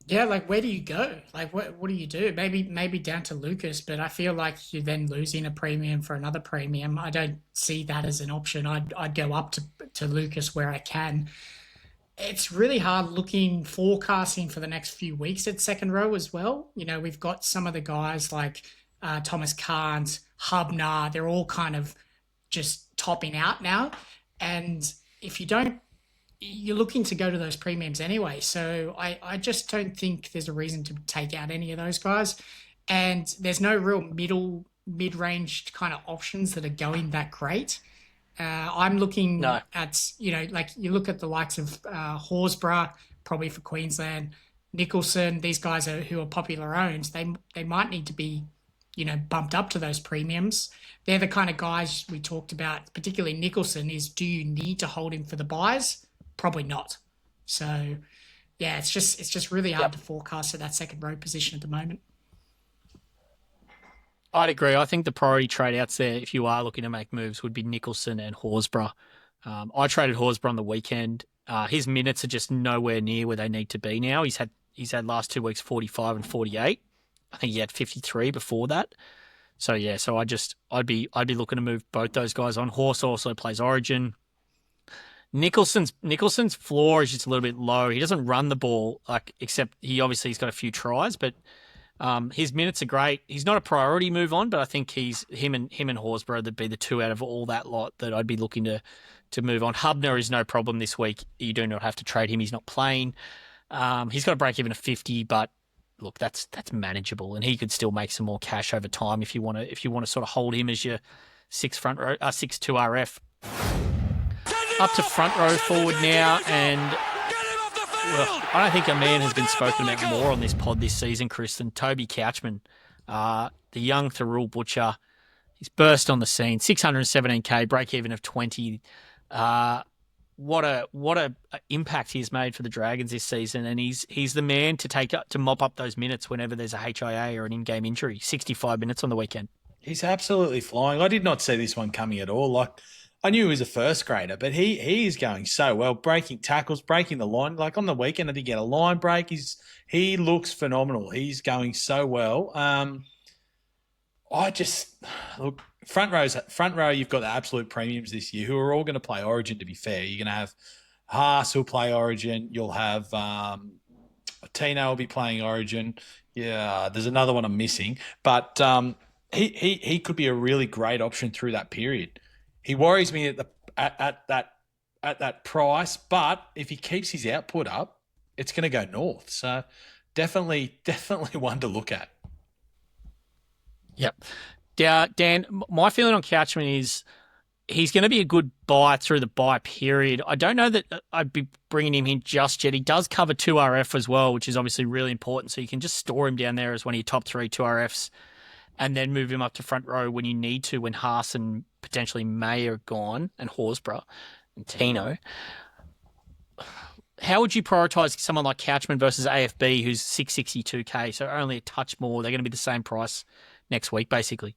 Yeah, where do you go? What do you do? Maybe down to Lucas, but I feel like you're then losing a premium for another premium. I don't see that as an option. I'd go up to Lucas where I can. It's really hard forecasting for the next few weeks at second row as well. You know, we've got some of the guys like Thomas Carnes, Hubner, they're all kind of just topping out now. And if you don't, you're looking to go to those premiums anyway. So I just don't think there's a reason to take out any of those guys. And there's no real mid-range kind of options that are going that great. I'm looking at, you look at the likes of Horsburgh, probably for Queensland, Nicholson, these guys who are popular owns, they might need to be, bumped up to those premiums. They're the kind of guys we talked about, particularly Nicholson, is do you need to hold him for the buys? Probably not. So, yeah, it's just really hard to forecast at that second row position at the moment. I'd agree. I think the priority trade outs there, if you are looking to make moves, would be Nicholson and Horsburgh. I traded Horsburgh on the weekend. His minutes are just nowhere near where they need to be now. He's had last 2 weeks 45 and 48. I think he had 53 before that. So yeah, so I'd be looking to move both those guys on. Horse also plays Origin. Nicholson's floor is just a little bit low. He doesn't run the ball, except he's got a few tries, but his minutes are great. He's not a priority move on, but I think him and Horsburgh would be the two out of all that lot that I'd be looking to move on. Hubner is no problem this week. You do not have to trade him. He's not playing. He's got a break even of 50, but look, that's manageable, and he could still make some more cash over time if you want to sort of hold him as your 6-2 RF. Up to front row forward now, and I don't think a man has been spoken about more on this pod this season, Chris, than Toby Couchman, the young Thurul Butcher. He's burst on the scene, 617k, break even of 20. What a impact he has made for the Dragons this season, and he's the man to mop up those minutes whenever there's a HIA or an in-game injury. 65 minutes on the weekend. He's absolutely flying. I did not see this one coming at all. I knew he was a first grader, but he is going so well, breaking tackles, breaking the line. Like on the weekend, I did get a line break. He looks phenomenal. He's going so well. Look, front row. You've got the absolute premiums this year who are all going to play Origin. To be fair, you're going to have Haas who'll play Origin. You'll have Tino will be playing Origin. Yeah, there's another one I'm missing, but he could be a really great option through that period. He worries me at that price, but if he keeps his output up, it's going to go north. So definitely one to look at. Yep. Dan, my feeling on Couchman is he's going to be a good buy through the buy period. I don't know that I'd be bringing him in just yet. He does cover 2RF as well, which is obviously really important. So you can just store him down there as one of your top 3 2RFs and then move him up to front row when you need to, when Haas and potentially May are gone, and Horsburgh and Tino. How would you prioritise someone like Couchman versus AFB, who's 662k, so only a touch more? They're going to be the same price next week, basically.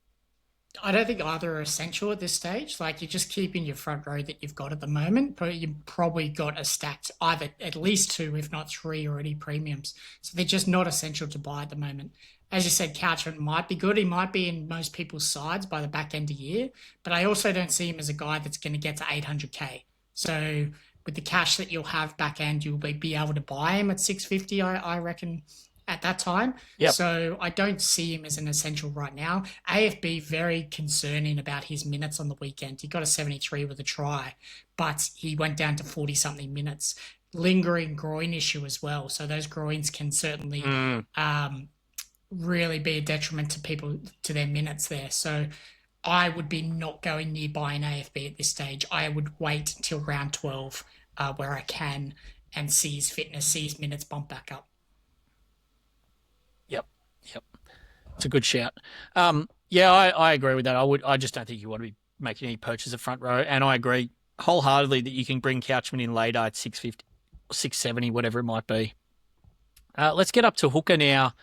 I don't think either are essential at this stage. Like, you're just keeping your front row that you've got at the moment, but you've probably got a stacked either at least 2, if not 3 already premiums. So they're just not essential to buy at the moment. As you said, Couchman might be good. He might be in most people's sides by the back end of the year, but I also don't see him as a guy that's going to get to 800k. So with the cash that you'll have back end, you'll be able to buy him at 650, I reckon, at that time. Yep. So I don't see him as an essential right now. AFB, very concerning about his minutes on the weekend. He got a 73 with a try, but he went down to 40-something minutes. Lingering groin issue as well. So those groins can certainly really be a detriment to people, to their minutes there. So I would be not going near buying AFB at this stage. I would wait until round 12 where I can and see his fitness, see his minutes bump back up. Yep. It's a good shout. I agree with that. I just don't think you want to be making any purchase of front row, and I agree wholeheartedly that you can bring Couchman in later at 650, 670, whatever it might be. Let's get up to hooker now,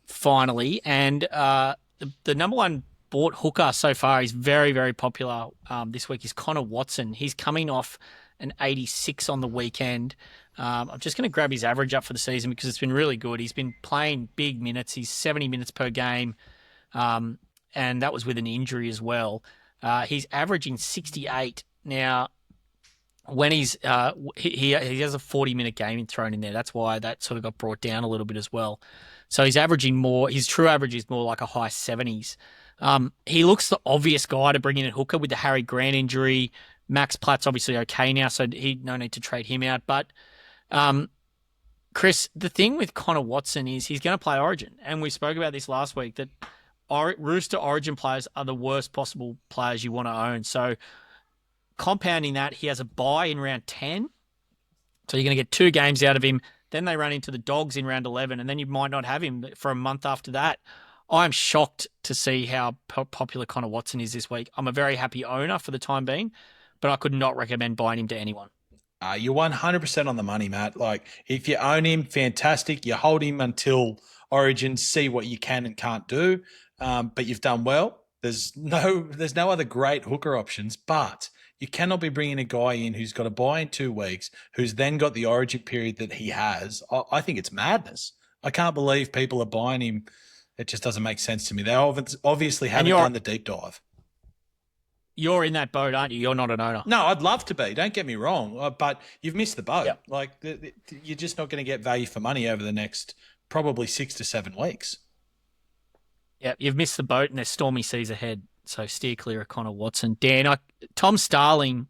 finally, and the number one bought hooker so far is very, very popular this week is Connor Watson. He's coming off an 86 on the weekend. I'm just going to grab his average up for the season because it's been really good. He's been playing big minutes. He's 70 minutes per game, and that was with an injury as well. He's averaging 68. Now, when he has a 40-minute game thrown in there, that's why that sort of got brought down a little bit as well. So he's averaging more. His true average is more like a high 70s. He looks the obvious guy to bring in a hooker with the Harry Grant injury. Max Platt's obviously okay now, so no need to trade him out. But Chris, the thing with Connor Watson is he's going to play Origin, and we spoke about this last week that Rooster Origin players are the worst possible players you want to own. So compounding that, he has a bye in round 10, so you're going to get 2 games out of him. Then they run into the Dogs in round 11, and then you might not have him for a month after that. I'm shocked to see how popular Connor Watson is this week. I'm a very happy owner for the time being, but I could not recommend buying him to anyone. You're 100% on the money, Matt. Like, if you own him, fantastic. You hold him until Origin, see what you can and can't do. But you've done well. There's no other great hooker options, but you cannot be bringing a guy in who's got a buy in 2 weeks, who's then got the Origin period that he has. I think it's madness. I can't believe people are buying him It just doesn't make sense to me. They obviously haven't done the deep dive. You're in that boat, aren't you? You're not an owner. No, I'd love to be. Don't get me wrong, but you've missed the boat. Yep. Like you're just not going to get value for money over the next probably 6 to 7 weeks. Yeah, you've missed the boat, and there's stormy seas ahead. So steer clear of Connor Watson. Dan, Tom Starling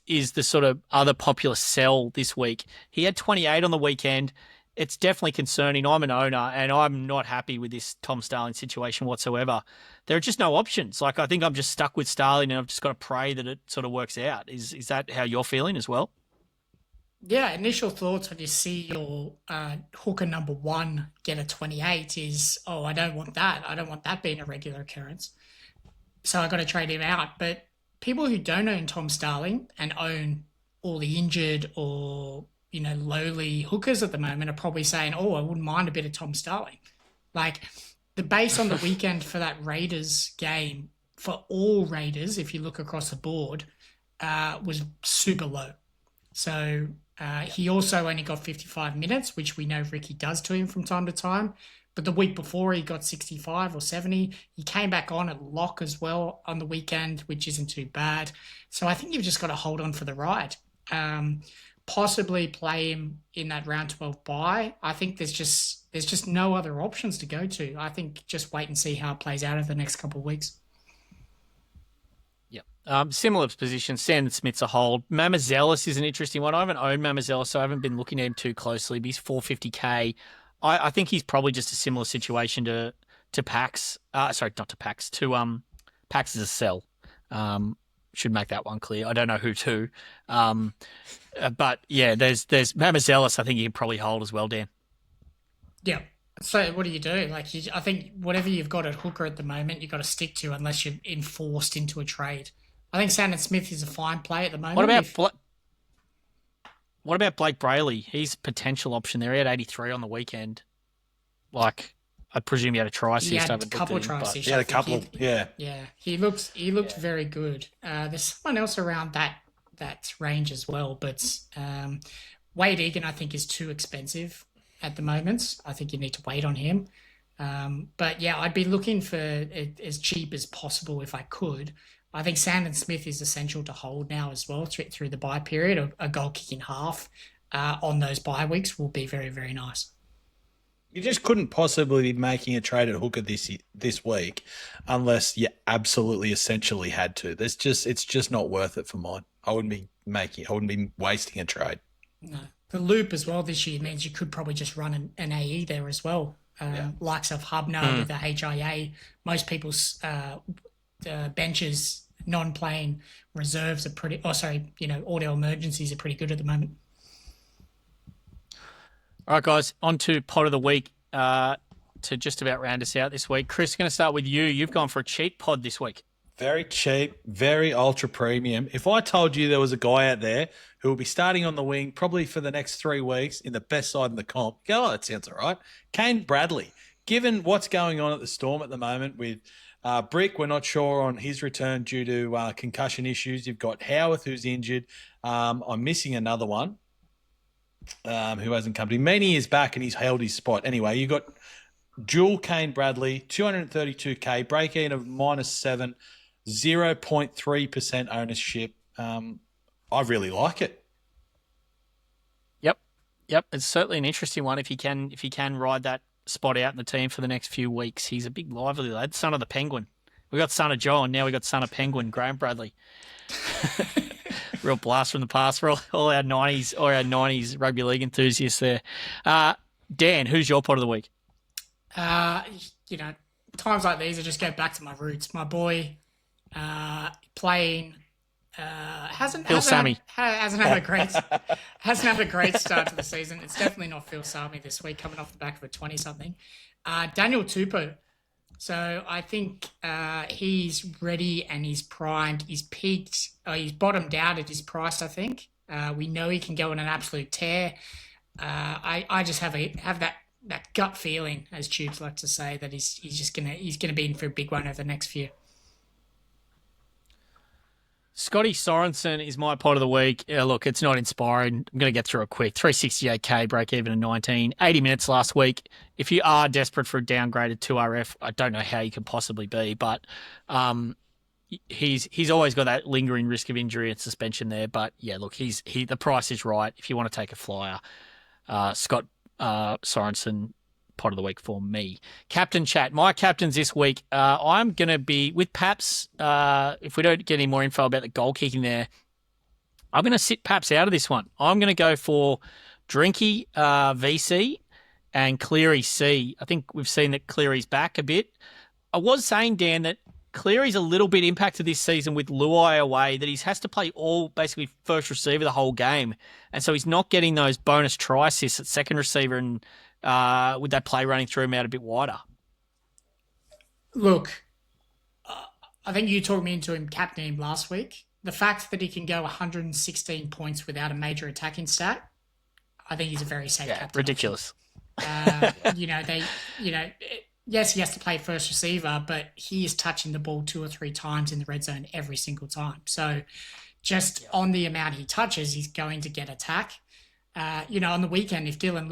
is the sort of other popular sell this week. He had 28 on the weekend. It's definitely concerning. I'm an owner, and I'm not happy with this Tom Starling situation whatsoever. There are just no options. Like, I think I'm just stuck with Starling, and I've just got to pray that it sort of works out. Is that how you're feeling as well? Yeah, initial thoughts when you see your hooker number 1 get a 28 is, oh, I don't want that. I don't want that being a regular occurrence. So I got to trade him out. But people who don't own Tom Starling and own all the injured or lowly hookers at the moment are probably saying, oh, I wouldn't mind a bit of Tom Starling. Like, the base on the weekend for that Raiders game, for all Raiders, if you look across the board, was super low. So he also only got 55 minutes, which we know Ricky does to him from time to time. But the week before, he got 65 or 70. He came back on at lock as well on the weekend, which isn't too bad. So I think you've just got to hold on for the ride. Possibly play him in that round 12 bye. I think there's just no other options to go to. I think just wait and see how it plays out over the next couple of weeks. Yep. Similar position. Sandon Smith's a hold. Mamazelis is an interesting one. I haven't owned Mamazelis, so I haven't been looking at him too closely. But he's 450k. I think he's probably just a similar situation to Pax. Sorry, not to Pax. To Pax is a sell. Should make that one clear. I don't know who to. But yeah, there's Mamazelis. I think you can probably hold as well, Dan. Yeah. So what do you do? Like, I think whatever you've got at hooker at the moment, you've got to stick to unless you're enforced into a trade. I think Sandon Smith is a fine play at the moment. What about Blake Brayley? He's a potential option there. He had 83 on the weekend. Like, I presume he had a try assist. He had a couple of try assists. He had a couple, yeah. Yeah, he looked very good. There's someone else around that range as well, but Wade Egan, I think, is too expensive at the moment. I think you need to wait on him. But yeah, I'd be looking for it as cheap as possible if I could. I think Sandon Smith is essential to hold now as well through the bye period. A goal kick in half on those bye weeks will be very, very nice. You just couldn't possibly be making a trade at hooker this week unless you absolutely essentially had to. It's just not worth it for mine. I wouldn't be wasting a trade. No. The loop as well this year means you could probably just run an AE there as well. Likes of Hubner with the HIA. Most people's benches, non-playing reserves are pretty, audio emergencies are pretty good at the moment. All right, guys, on to pod of the week to just about round us out this week. Chris, going to start with you. You've gone for a cheap pod this week. Very cheap, very ultra premium. If I told you there was a guy out there who will be starting on the wing probably for the next 3 weeks in the best side in the comp, you go, oh, that sounds all right. Kane Bradley, given what's going on at the Storm at the moment with Brick, we're not sure on his return due to concussion issues. You've got Howarth, who's injured. I'm missing another one who hasn't come to him. Meany is back and he's held his spot. Anyway, you've got dual Kane Bradley, 232k, break-in of -7, 0.3% ownership. I really like it. Yep. It's certainly an interesting one if he can ride that spot out in the team for the next few weeks. He's a big lively lad, son of the Penguin. We got son of Joe, and now we got son of Penguin, Graham Bradley. Real blast from the past for all our 90s rugby league enthusiasts there. Dan, who's your pod of the week? Times like these, I just go back to my roots. My boy playing hasn't had a great start to the season. It's definitely not Phil Sami this week, coming off the back of a 20-something. Daniel Tupou. So I think he's ready and he's primed. He's peaked. He's bottomed out at his price, I think. We know he can go on an absolute tear. I just have that gut feeling, as Tubes like to say, that he's gonna be in for a big one over the next few. Scotty Sorensen is my pod of the week. Look, it's not inspiring. I'm going to get through it quick. 368k, break even at 19, 80 minutes last week. If you are desperate for a downgraded 2RF, I don't know how you can possibly be, but he's always got that lingering risk of injury and suspension there. But yeah, look, the price is right. If you want to take a flyer, Scott Sorensen, pod of the week for me. Captain chat. My captains this week. I'm going to be with Paps. If we don't get any more info about the goal kicking there, I'm going to sit Paps out of this one. I'm going to go for Drinky VC and Cleary C. I think we've seen that Cleary's back a bit. I was saying, Dan, that Cleary's a little bit impacted this season with Luai away, that he has to play all basically first receiver the whole game. And so he's not getting those bonus try assists at second receiver and with that play running through him out a bit wider. Look, I think you talked me into him captaining him last week. The fact that he can go 116 points without a major attacking stat, I think he's a very safe captain. Ridiculous. Yes, he has to play first receiver, but he is touching the ball 2 or 3 times in the red zone every single time. So just on the amount he touches, he's going to get attack. On the weekend, if Dylan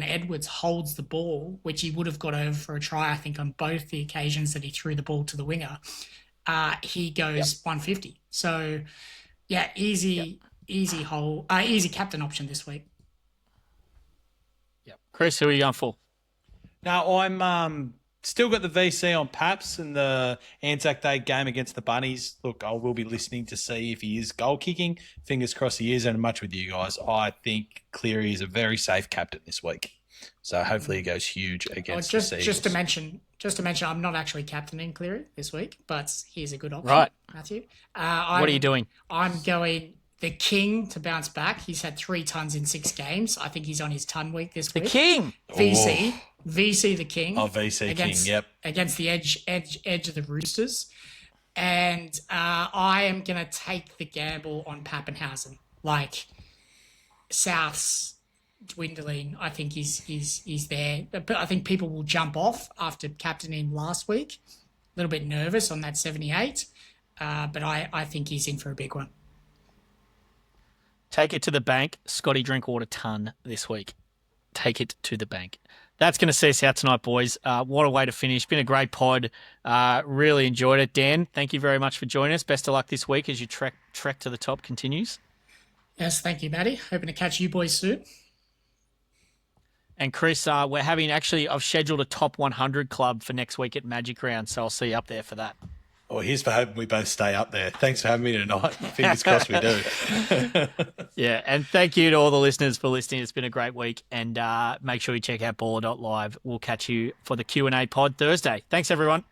Edwards holds the ball, which he would have got over for a try, I think, on both the occasions that he threw the ball to the winger, he goes 150. So, yeah, easy captain option this week. Yep. Chris, who are you going for? Now, I'm still got the VC on Paps in the Anzac Day game against the Bunnies. Look, I will be listening to see if he is goal kicking. Fingers crossed he is, and much with you guys. I think Cleary is a very safe captain this week. So hopefully he goes huge against the Seagulls. Just to mention, I'm not actually captaining Cleary this week, but he's a good option, right, Matthew. What are you doing? I'm going the King to bounce back. He's had 3 tons in 6 games. I think he's on his ton week this week. The King! VC. Oh. VC the King. Oh, VC King, yep. Against the edge of the Roosters. And I am going to take the gamble on Pappenhausen. Like, South's dwindling. I think he's there. But I think people will jump off after captaining him last week. A little bit nervous on that 78. But I think he's in for a big one. Take it to the bank. Scotty Drinkwater ton this week. Take it to the bank. That's going to see us out tonight, boys. What a way to finish. Been a great pod. Really enjoyed it. Dan, thank you very much for joining us. Best of luck this week as your trek to the top continues. Yes, thank you, Matty. Hoping to catch you boys soon. And Chris, we're having I've scheduled a top 100 club for next week at Magic Round, so I'll see you up there for that. Well, here's for hoping we both stay up there. Thanks for having me tonight. Fingers crossed we do. Yeah, and thank you to all the listeners for listening. It's been a great week, and make sure you check out ballr.live. We'll catch you for the Q&A pod Thursday. Thanks, everyone.